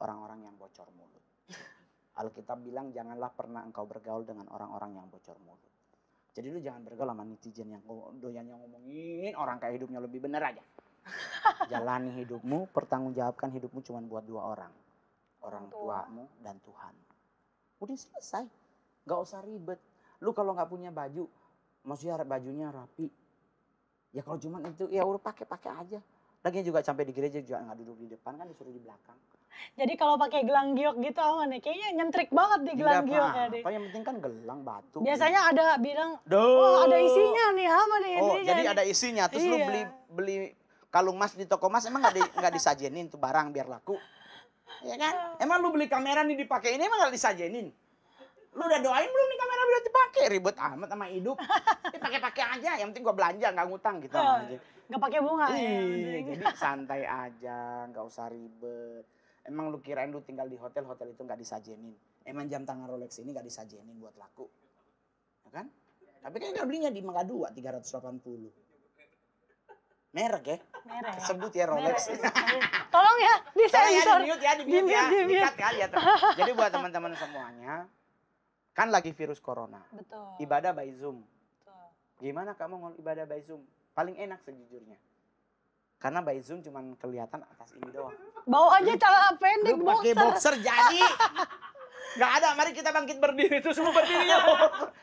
Orang-orang yang bocor mulut. Alkitab bilang janganlah pernah engkau bergaul dengan orang-orang yang bocor mulut. Jadi lu jangan bergaul sama netizen yang doyan yang ngomongin orang kayak hidupnya lebih benar aja. Jalani hidupmu, pertanggungjawabkan hidupmu cuma buat 2 orang. Orang tuamu dan Tuhan. Udah selesai. Gak usah ribet. Lu kalau gak punya baju, maksudnya bajunya rapi. Ya kalau cuma itu, ya udah pakai aja. Lagian juga sampai di gereja juga gak duduk di depan, kan disuruh di belakang. Jadi kalau pakai gelang giok gitu aman nih. Kayaknya nyentrik banget di gelang giok ya deh. Apa yang penting kan gelang batu. Biasanya ada bilang, oh ada isinya nih, apa nih isinya. Oh, jadi ada isinya. Terus lu beli kalung emas di toko emas, emang nggak disajenin tuh barang biar laku? Ya kan? Emang lu beli kamera nih dipakai ini emang nggak disajenin? Lu udah doain belum nih kamera udah dipakai? Ribet amat sama hidup. Pakai aja, yang penting gua belanja nggak ngutang gitu aja. Nggak pakai bunga ya. Jadi santai aja, nggak usah ribet. Emang lu kirain lu tinggal di hotel itu nggak disajenin? Emang jam tangan Rolex ini nggak disajenin buat laku? Ya kan? Tapi kan nggak belinya di Mangga 2 380. Merek ya? Merek. Sebut ya Rolex. Tolong ya, disensor. Di mute ya. Dikat kali ya. Jadi buat teman-teman semuanya, kan lagi virus corona. Betul. Ibadah by Zoom. Betul. Gimana kamu ngomong ibadah by Zoom? Paling enak sejujurnya. Karena by Zoom cuma kelihatan atas ini doang. Bawa aja celana pendek, Lu pakai boxer jadi. Gak ada, mari kita bangkit berdiri. Itu semua berdirinya.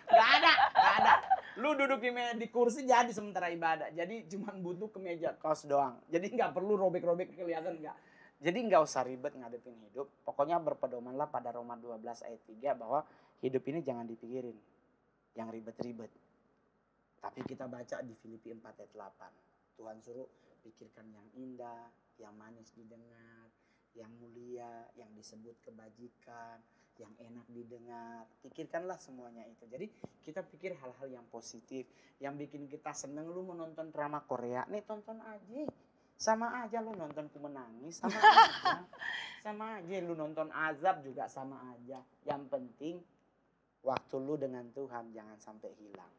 Gak ada. Lu duduk di kursi jadi sementara ibadah. Jadi cuma butuh kemeja kaos doang. Jadi nggak perlu robek-robek kelihatan nggak. Jadi nggak usah ribet ngadepin hidup. Pokoknya berpedomanlah pada Roma 12 ayat 3 bahwa hidup ini jangan dipikirin yang ribet-ribet. Tapi kita baca di Filipi 4 ayat 8. Tuhan suruh pikirkan yang indah, yang manis didengar, yang mulia, yang disebut kebajikan, yang enak didengar. Pikirkanlah semuanya itu. Jadi kita pikir hal-hal yang positif, yang bikin kita seneng. Lu mau nonton drama Korea, nih tonton aja. Sama aja lu nonton Ku Menangis, sama aja. Sama aja lu nonton Azab juga sama aja. Yang penting waktu lu dengan Tuhan jangan sampai hilang.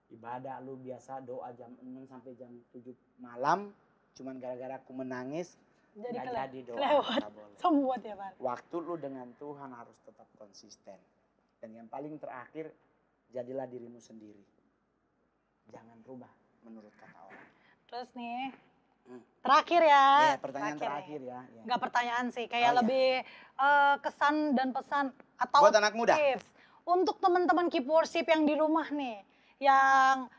Ibadah lu biasa doa jam 6 sampai jam 7 malam, cuman gara-gara Ku Menangis. Jadi doa. Lewat semua tiap hari. Waktu lu dengan Tuhan harus tetap konsisten. Dan yang paling terakhir, jadilah dirimu sendiri. Jangan rubah menurut kata orang. Terus nih, terakhir ya. Ya, pertanyaan terakhir ya. Enggak pertanyaan sih, kayak lebih kesan dan pesan atau buat anak muda. Tips untuk teman-teman Keep Worship yang di rumah nih, yang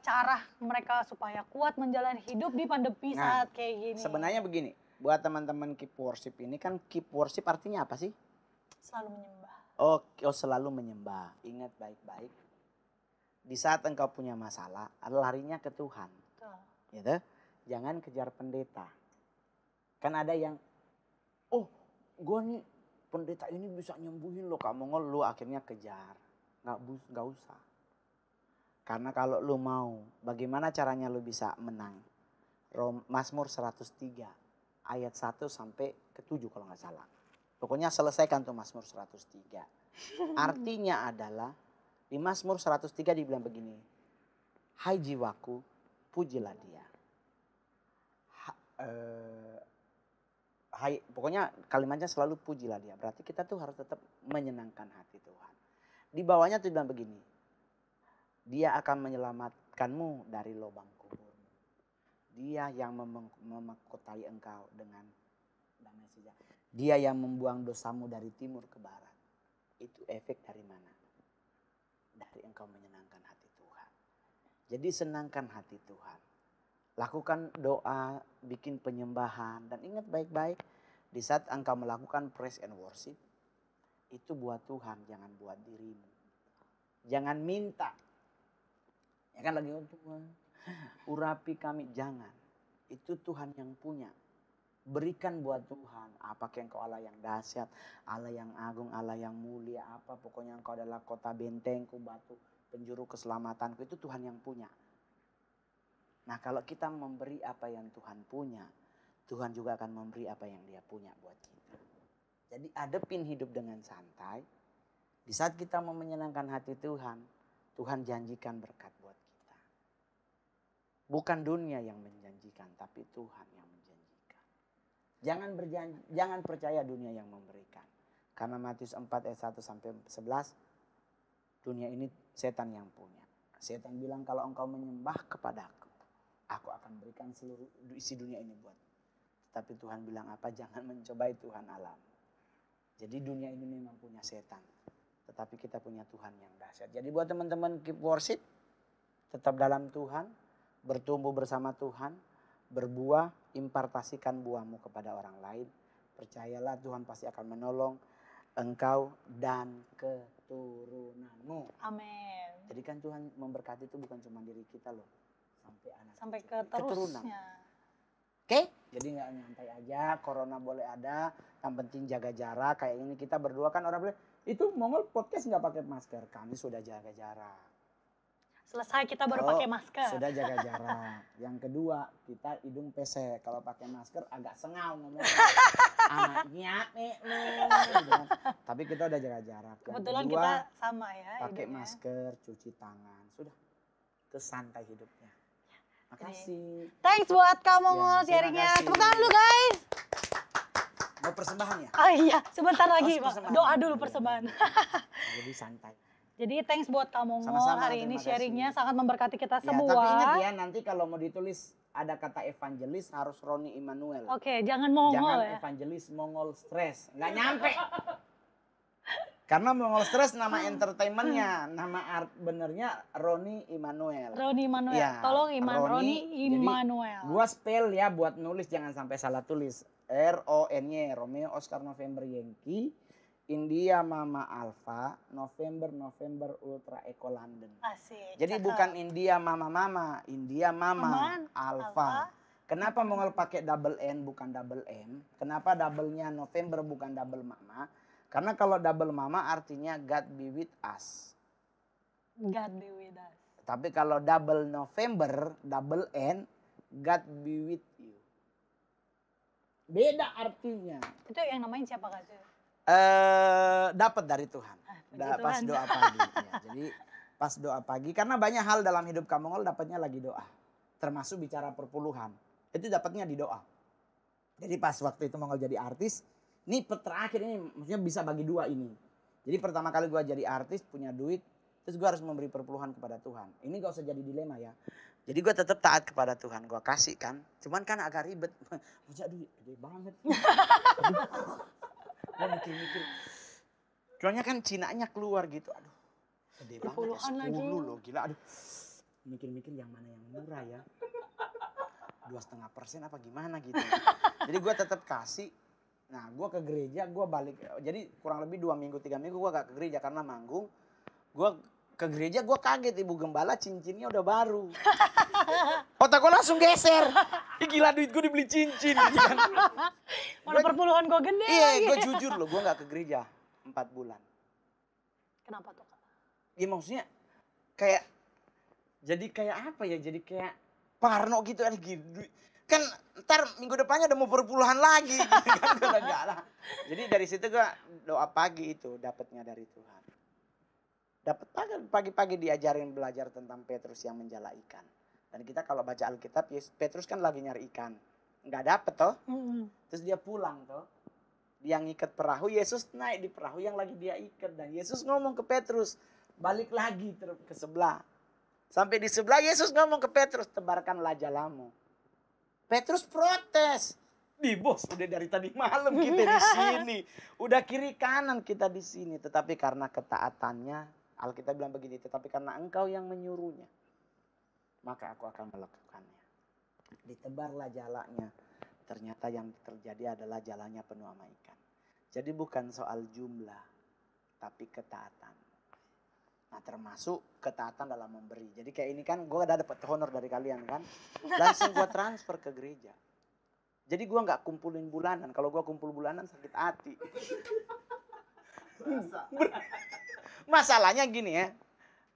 cara mereka supaya kuat menjalani hidup di pandemi saat kayak gini. Sebenarnya begini, buat teman-teman Keep Worship ini kan Keep Worship artinya apa sih? Selalu menyembah. Oh, selalu menyembah. Ingat baik-baik. Di saat engkau punya masalah, larinya ke Tuhan. Betul. Gitu? Jangan kejar pendeta. Kan ada yang, oh gue nih pendeta ini bisa nyembuhin lo, kamu lu akhirnya kejar. Nggak usah. Karena kalau lu mau, bagaimana caranya lu bisa menang? Mazmur 103 ayat 1 sampai ke 7 kalau nggak salah. Pokoknya selesaikan tuh Mazmur 103. Artinya adalah di Mazmur 103 dibilang begini. Hai jiwaku, pujilah dia. Pokoknya kalimatnya selalu pujilah dia. Berarti kita tuh harus tetap menyenangkan hati Tuhan. Di bawahnya tuh bilang begini. Dia akan menyelamatkanmu dari lubang kubur. Dia yang memahkotai engkau dengan damai sejahtera. Dia yang membuang dosamu dari timur ke barat. Itu efek dari mana? Dari engkau menyenangkan hati Tuhan. Jadi senangkan hati Tuhan. Lakukan doa, bikin penyembahan. Dan ingat baik-baik, di saat engkau melakukan praise and worship, itu buat Tuhan, jangan buat dirimu. Jangan minta. Ya kan lagi untuk urapi kami, jangan. Itu Tuhan yang punya. Berikan buat Tuhan. Apakah engkau Allah yang dahsyat, Allah yang agung, Allah yang mulia, apa pokoknya engkau adalah kota bentengku, batu penjuru keselamatanku, itu Tuhan yang punya. Nah kalau kita memberi apa yang Tuhan punya, Tuhan juga akan memberi apa yang Dia punya buat kita. Jadi adepin hidup dengan santai. Di saat kita mau menyenangkan hati Tuhan, Tuhan janjikan berkat buat kita. Bukan dunia yang menjanjikan, tapi Tuhan yang menjanjikan. Jangan percaya dunia yang memberikan. Karena Matius 4 ayat 1 sampai 11, dunia ini setan yang punya. Setan bilang kalau engkau menyembah kepadaku, aku akan berikan seluruh isi dunia ini buat. Tapi Tuhan bilang apa? Jangan mencobai Tuhan alam. Jadi dunia ini memang punya setan. Tetapi kita punya Tuhan yang dahsyat. Jadi buat teman-teman keep worship, tetap dalam Tuhan, bertumbuh bersama Tuhan, berbuah, impartasikan buahmu kepada orang lain. Percayalah Tuhan pasti akan menolong engkau dan keturunanmu. Amin. Jadi kan Tuhan memberkati itu bukan cuma diri kita loh. Sampai anak Sampai cucu, ke keturunan. terusnya. Oke? Jadi nggak nyantai aja, corona boleh ada, yang penting jaga jarak. Kayak ini kita berdua kan orang bilang, itu Mongol podcast nggak pakai masker. Kami sudah jaga jarak. Selesai kita baru pakai masker. Sudah jaga jarak. Yang kedua, kita hidung pesek. Kalau pakai masker agak sengau ngomong. Anaknya gitu kan. Tapi kita udah jaga jarak. Yang Kebetulan kedua, kita sama ya. pakai hidupnya. masker, cuci tangan. Sudah. Kesantai hidupnya. Makasih. Thanks buat kamu Ya, terima sharingnya. kasih. Tepuk tangan dulu guys. Mau persembahan ya? Oh iya, sebentar lagi Pak. persembahan. Doa dulu persembahan. Jadi santai. Jadi thanks buat kamu Sama-sama, hari ini terima sharingnya kasih. sangat memberkati kita Ya, semua. tapi ingat ya nanti kalau mau ditulis ada kata evangelis harus Roni Immanuel. Oke, jangan Mongol Jangan ya. evangelis Mongol Stress. Nggak nyampe. Karena Mongol Stress nama entertainmentnya. Nama art benernya Roni Immanuel. Roni Immanuel. Ya, Tolong Roni jadi Immanuel. Gua spell ya buat nulis jangan sampai salah tulis. RONY Romeo Oscar November Yankee India Mama Alpha November Ultra Echo London. Asik. Jadi cakep. bukan India Mama, India Mama Aman, Alpha. Kenapa Mongol pakai double N bukan double M? Kenapa double-nya November bukan double Mama? Karena kalau double Mama artinya God be with us. God be with us. Tapi kalau double November, double N, God be with you. Beda artinya. Itu yang namanya siapa Kak? Dapat dari Tuhan. Puji Pas Tuhan. doa pagi. Ya, jadi pas doa pagi karena banyak hal dalam hidup kamu Mongol dapatnya lagi doa. Termasuk bicara perpuluhan. Itu dapatnya di doa. Jadi pas waktu itu Mongol jadi artis, ini terakhir ini maksudnya bisa bagi dua ini. Jadi pertama kali gue jadi artis punya duit, terus gue harus memberi perpuluhan kepada Tuhan. Ini gak usah jadi dilema ya. Jadi gue tetap taat kepada Tuhan, gue kasih kan. Cuman kan agak ribet. Punya duit gede banget. Gue mikir-mikir. Soalnya kan Cinanya keluar gitu. Aduh gede banget ya, 10 loh gila. Aduh mikir-mikir yang mana yang murah ya. 2,5% apa gimana gitu. Jadi gue tetap kasih. Nah gue ke gereja, gue balik. Jadi kurang lebih 2 minggu 3 minggu gue gak ke gereja karena manggung. Gue ke gereja gue kaget ibu gembala cincinnya udah baru. Otak gue langsung geser. Ih, gila duit gue dibeli cincin. Mana perpuluhan gue gede Iya lagi. gue jujur loh gue gak ke gereja 4 bulan. Kenapa tuh Kak? Ya maksudnya kayak jadi kayak apa ya? Jadi kayak parno gitu ada gitu. Kan ntar minggu depannya udah mau perpuluhan lagi gitu kan gue enggak lah. Jadi dari situ gue doa pagi itu dapatnya dari Tuhan. Dapat pagi-pagi diajarin belajar tentang Petrus yang menjala ikan. Dan kita kalau baca Alkitab Petrus kan lagi nyari ikan. Enggak dapet toh. Terus dia pulang toh. Dia ngikat perahu, Yesus naik di perahu yang lagi dia ikat. Dan Yesus ngomong ke Petrus, balik lagi ke sebelah. Sampai di sebelah Yesus ngomong ke Petrus, tebarkanlah jalamu. Petrus protes. Di bos, udah dari tadi malam kita di sini. Udah kiri kanan kita di sini. Tetapi karena ketaatannya, Alkitab bilang begini, tetapi karena engkau yang menyuruhnya, maka aku akan melakukannya. Ditebarlah jalannya. Ternyata yang terjadi adalah jalannya penuh sama ikan. Jadi bukan soal jumlah, tapi ketaatan. Nah termasuk ketaatan dalam memberi. Jadi kayak ini kan gue udah dapat honor dari kalian kan. Langsung gue transfer ke gereja. Jadi gue nggak kumpulin bulanan. Kalau gue kumpul bulanan sakit hati. Masalahnya gini ya.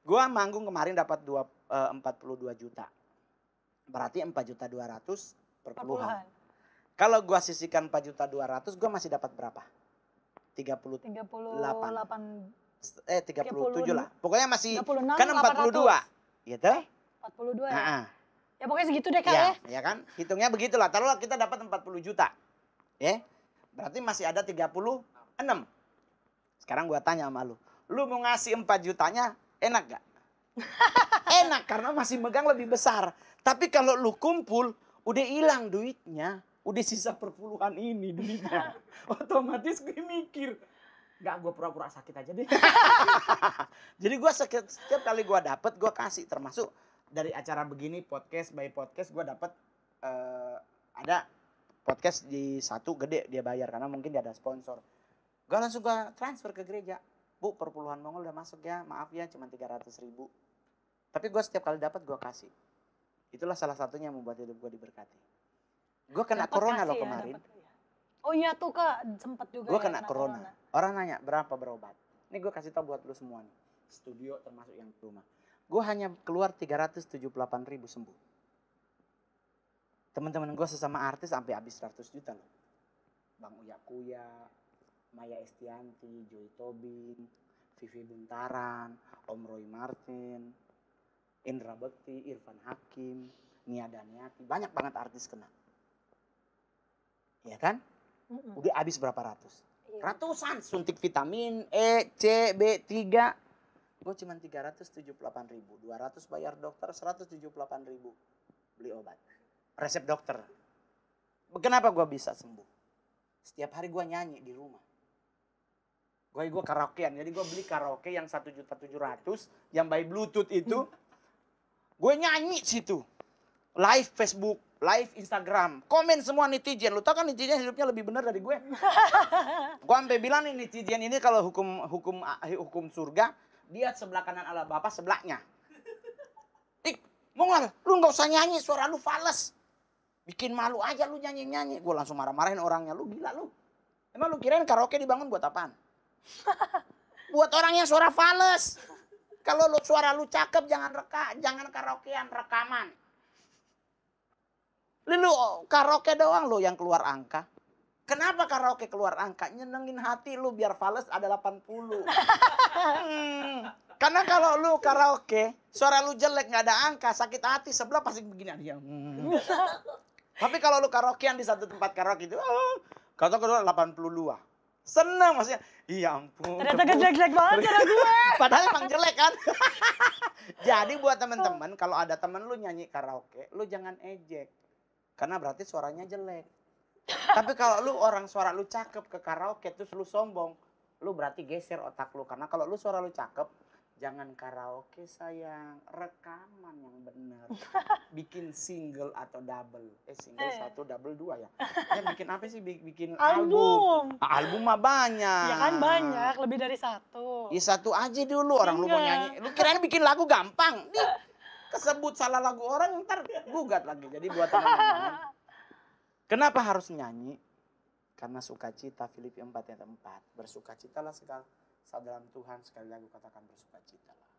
Gue manggung kemarin dapat 42 juta. Berarti 4.200.000 per puluhan. Kalau gue sisihkan 4.200.000 gue masih dapat berapa? 38. 37 lah. Pokoknya masih 36, kan 42. Gitu? 42 ya? Nah, Ya pokoknya segitu deh Kak ya, ya. ya kan? Hitungnya begitulah. Taruhlah kita dapat 40 juta. Ya. Berarti masih ada 36. Sekarang gua tanya sama lu. Lu mau ngasih 4 jutanya enak gak? Enak karena masih megang lebih besar. Tapi kalau lu kumpul udah hilang duitnya. Udah sisa perpuluhan ini duitnya. Otomatis gue mikir. Gak, gue pura-pura sakit aja deh. Jadi gue setiap kali gue dapet gue kasih. Termasuk dari acara begini podcast by podcast gue dapet ada podcast di satu gede dia bayar. Karena mungkin dia ada sponsor. Gue langsung gue transfer ke gereja. Bu perpuluhan Mongol udah masuk ya. Maaf ya cuma 300.000. Tapi gue setiap kali dapat gue kasih. Itulah salah satunya yang membuat hidup gue diberkati. Gue kena corona loh kemarin. Oh iya tuh Kak, sempat juga Gue ya kena corona. Orang nanya berapa berobat. Ini gue kasih tau buat lu semua nih. Studio termasuk yang di rumah. Gue hanya keluar 378.000 sembuh. Teman-teman gue sesama artis sampai habis 100 juta loh. Bang Uya Kuya, Maya Estianti, Joy Tobing, Vivi Buntaran, Om Roy Martin, Indra Bekti, Irfan Hakim, Nia Daniati. Banyak banget artis kena. Ya kan? Udah habis berapa ratus? Ratusan suntik vitamin E, C, B3. Gue cuma 378.000. 200 bayar dokter, 178.000 beli obat. Resep dokter. Kenapa gue bisa sembuh? Setiap hari gue nyanyi di rumah. Gue karaokean. Jadi gue beli karaoke yang 1.700.000 yang by Bluetooth itu. Gue nyanyi situ. Live Facebook, live Instagram, komen semua netizen. Lu tau kan netizen hidupnya lebih benar dari gue. Gue sampai bilang nih netizen ini kalau hukum surga, dia sebelah kanan Allah Bapa, sebelahnya. Mongol, lu nggak usah nyanyi, suara lu fales. Bikin malu aja lu nyanyi-nyanyi. Gue langsung marah-marahin orangnya, lu gila lu. Emang lu kirain karaoke dibangun buat apaan? Buat orang yang suara fales. Kalau lu suara lu cakep jangan karaokean, rekaman. Lu karaoke doang lu yang keluar angka. Kenapa karaoke keluar angka? Nyenengin hati lu biar fales ada 80. Karena kalau lu karaoke, suara lu jelek gak ada angka, sakit hati sebelah pasti begini dia. Tapi kalau lu karaokean di satu tempat karaoke itu, kata kedua 82. Seneng maksudnya. Iya ampun. Ternyata jelek-jelek banget cara gue. Padahal emang jelek kan. Jadi buat teman-teman kalau ada teman lu nyanyi karaoke, lu jangan ejek. Karena berarti suaranya jelek. Tapi kalau lu orang suara lu cakep ke karaoke terus lu sombong, lu berarti geser otak lu. Karena kalau lu suara lu cakep, jangan karaoke sayang, rekaman yang benar. Bikin single atau double. Single 1, double 2 ya. Bikin apa sih? Bikin album. Album mah banyak. Ya kan banyak, lebih dari 1. Ya 1 aja dulu orang lu mau nyanyi. Lu kirain bikin lagu gampang. Kesebut salah lagu orang ntar gugat lagi. Jadi buat teman-teman. Kenapa harus nyanyi? Karena sukacita. Filipi 4 ayat 4. Bersukacitalah segala dalam Tuhan. Sekali lagi katakan bersukacitalah.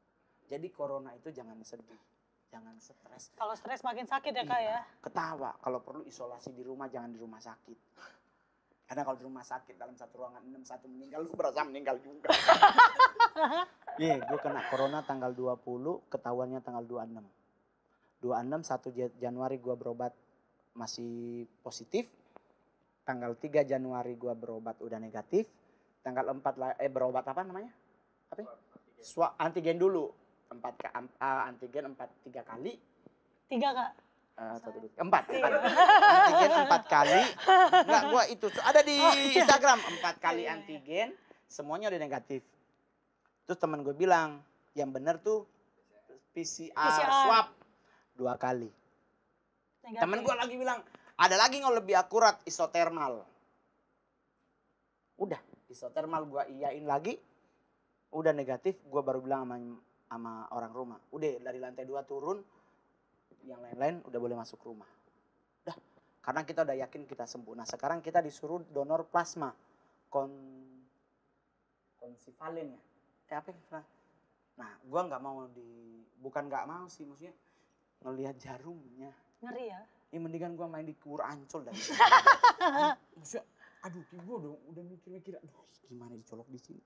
Jadi corona itu jangan sedih. Jangan stres. Kalau stres makin sakit ya Kak ya? Ketawa. Kalau perlu isolasi di rumah jangan di rumah sakit. Karena kalau di rumah sakit dalam satu ruangan 6 meninggal, lu berasa meninggal juga. Gue kena corona tanggal 20, ketahuannya tanggal 26. 1 Januari gue berobat masih positif. Tanggal 3 Januari gue berobat udah negatif. Tanggal 4 berobat apa namanya? Apa? Antigen dulu. Antigen 3 kali. 3 Kak? 4 antigen 4 kali. Enggak, gua itu ada di Instagram 4 kali antigen, semuanya udah negatif. Terus teman gue bilang, yang benar tuh PCR swab 2 kali. Negatif. Temen gue lagi bilang, ada lagi nggak lebih akurat isotermal. Udah, isotermal gue iyain lagi. Udah negatif, gue baru bilang sama sama orang rumah. Udah dari lantai 2 turun, yang lain-lain udah boleh masuk rumah. Dah, karena kita udah yakin kita sembuh. Nah sekarang kita disuruh donor plasma. Konsivalen ya? Apa yang Nah gue nggak mau bukan nggak mau sih, maksudnya ngelihat jarumnya. Ngeri ya. Ini mendingan gue main di kubur Ancol dari maksudnya, aduh gue udah mikir-mikir, aduh gimana dicolok di sini.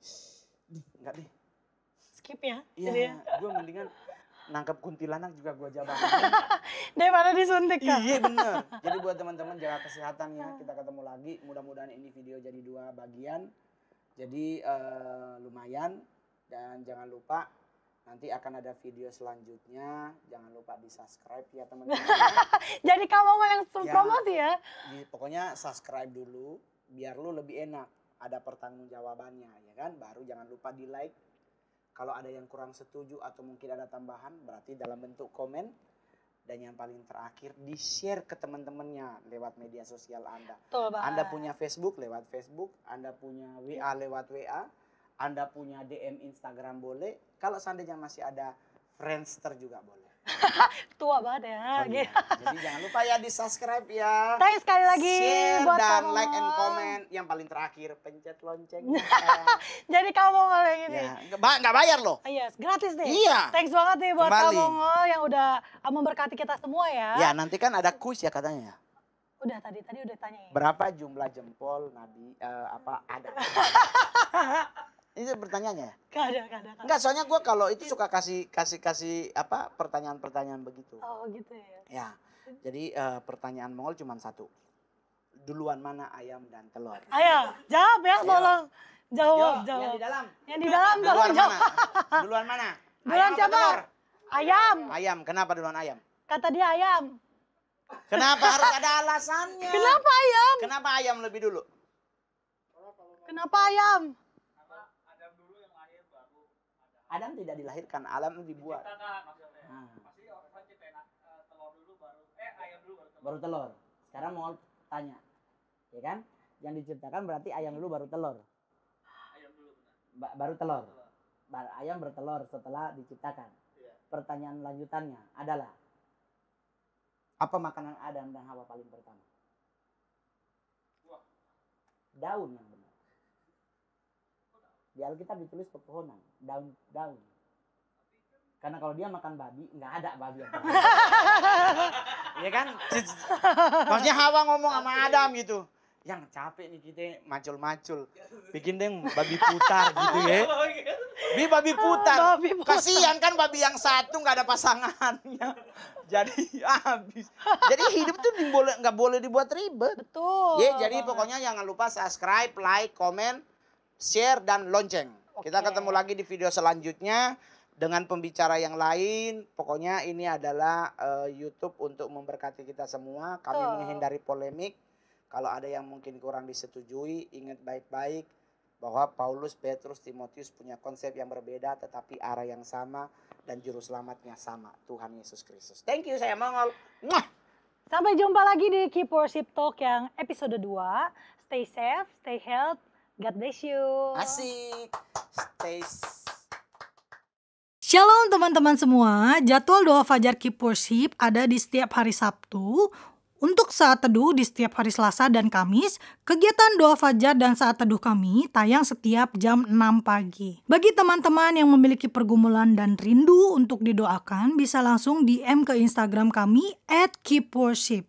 Enggak deh. Skip ya. Iya, gue mendingan nangkep kuntilanak juga gue jabatin. Daripada disuntik kan. Iya bener. Jadi buat teman-teman jaga kesehatan ya. Kita ketemu lagi. Mudah-mudahan ini video jadi 2 bagian. Jadi lumayan. Dan jangan lupa nanti akan ada video selanjutnya. Jangan lupa di subscribe ya teman-teman. Jadi kamu yang Ya. promosi ya. Pokoknya subscribe dulu. Biar lu lebih enak. Ada pertanggungjawabannya ya kan. Baru jangan lupa di like. Kalau ada yang kurang setuju atau mungkin ada tambahan, berarti dalam bentuk komen. Dan yang paling terakhir, di-share ke teman-temannya lewat media sosial Anda. Betul banget. Anda punya Facebook lewat Facebook, Anda punya WA lewat WA, Anda punya DM Instagram boleh. Kalau seandainya masih ada Friendster juga boleh. Tua banget ya. Oh, iya. Jadi jangan lupa ya di-subscribe ya. Thanks sekali lagi Share buat dan kamu. like and comment. Yang paling terakhir, pencet lonceng. Jadi kamu kalau yang ini. Ya, nggak bayar loh. Iya, gratis deh. Iya. Thanks banget nih buat Kembali. kamu yang udah memberkati kita semua ya. Ya nanti kan ada kuis ya katanya. Udah tadi udah tanyain. Berapa jumlah jempol Nabi Adam? Ini pertanyaannya ya? Gak ada. Enggak, soalnya gue kalau itu suka kasih pertanyaan-pertanyaan begitu. Oh gitu ya. Ya, jadi pertanyaan Mongol cuma satu. Duluan mana ayam dan telur? Ayo, jawab ya tolong. Jawab. Yang di dalam. Yang di dalam tolong Duluan jawab. mana? Duluan mana? Duluan Ayam apa siapa? telur? Ayam. Ayam. Kenapa duluan ayam? Kata dia ayam. Kenapa harus ada alasannya? Kenapa ayam? Kenapa ayam lebih dulu? Kenapa ayam? Adam tidak dilahirkan, alam dibuat. Baru telur. Sekarang mau tanya, ya kan? Yang diciptakan berarti ayam dulu baru telur. Baru telur. Ayam bertelur setelah diciptakan. Pertanyaan lanjutannya adalah, apa makanan Adam dan Hawa paling pertama? Daun yang benar. Di Alkitab ditulis pepohonan, daun. Karena kalau dia makan babi, nggak ada babi yang Iya kan? Maksudnya Hawa ngomong sama Adam gitu. Yang capek nih kita macul-macul. Bikin deh babi putar gitu ya. Babi putar. Kasihan kan babi yang satu nggak ada pasangannya. Jadi habis. Jadi hidup tuh nggak boleh dibuat ribet. Betul. Ya, jadi pokoknya jangan lupa subscribe, like, komen, share, dan lonceng. Kita ketemu lagi di video selanjutnya dengan pembicara yang lain. Pokoknya ini adalah YouTube untuk memberkati kita semua. Kami menghindari polemik. Kalau ada yang mungkin kurang disetujui, ingat baik-baik bahwa Paulus, Petrus, Timotius punya konsep yang berbeda tetapi arah yang sama dan juru selamatnya sama, Tuhan Yesus Kristus. Thank you, saya Mongol. Mwah! Sampai jumpa lagi di Keep Worship Talk yang episode 2. Stay safe, stay healthy. God bless you. Asik. Stay. Shalom teman-teman semua. Jadwal doa fajar Keep Worship ada di setiap hari Sabtu. Untuk saat teduh di setiap hari Selasa dan Kamis, kegiatan doa fajar dan saat teduh kami tayang setiap jam 6 pagi. Bagi teman-teman yang memiliki pergumulan dan rindu untuk didoakan, bisa langsung DM ke Instagram kami @keepworship.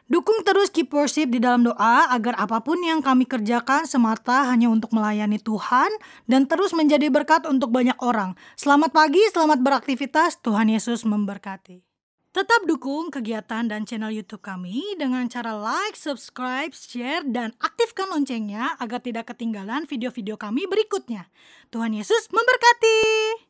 Dukung terus Keep Worship di dalam doa agar apapun yang kami kerjakan semata hanya untuk melayani Tuhan dan terus menjadi berkat untuk banyak orang. Selamat pagi, selamat beraktivitas, Tuhan Yesus memberkati. Tetap dukung kegiatan dan channel YouTube kami dengan cara like, subscribe, share, dan aktifkan loncengnya agar tidak ketinggalan video-video kami berikutnya. Tuhan Yesus memberkati.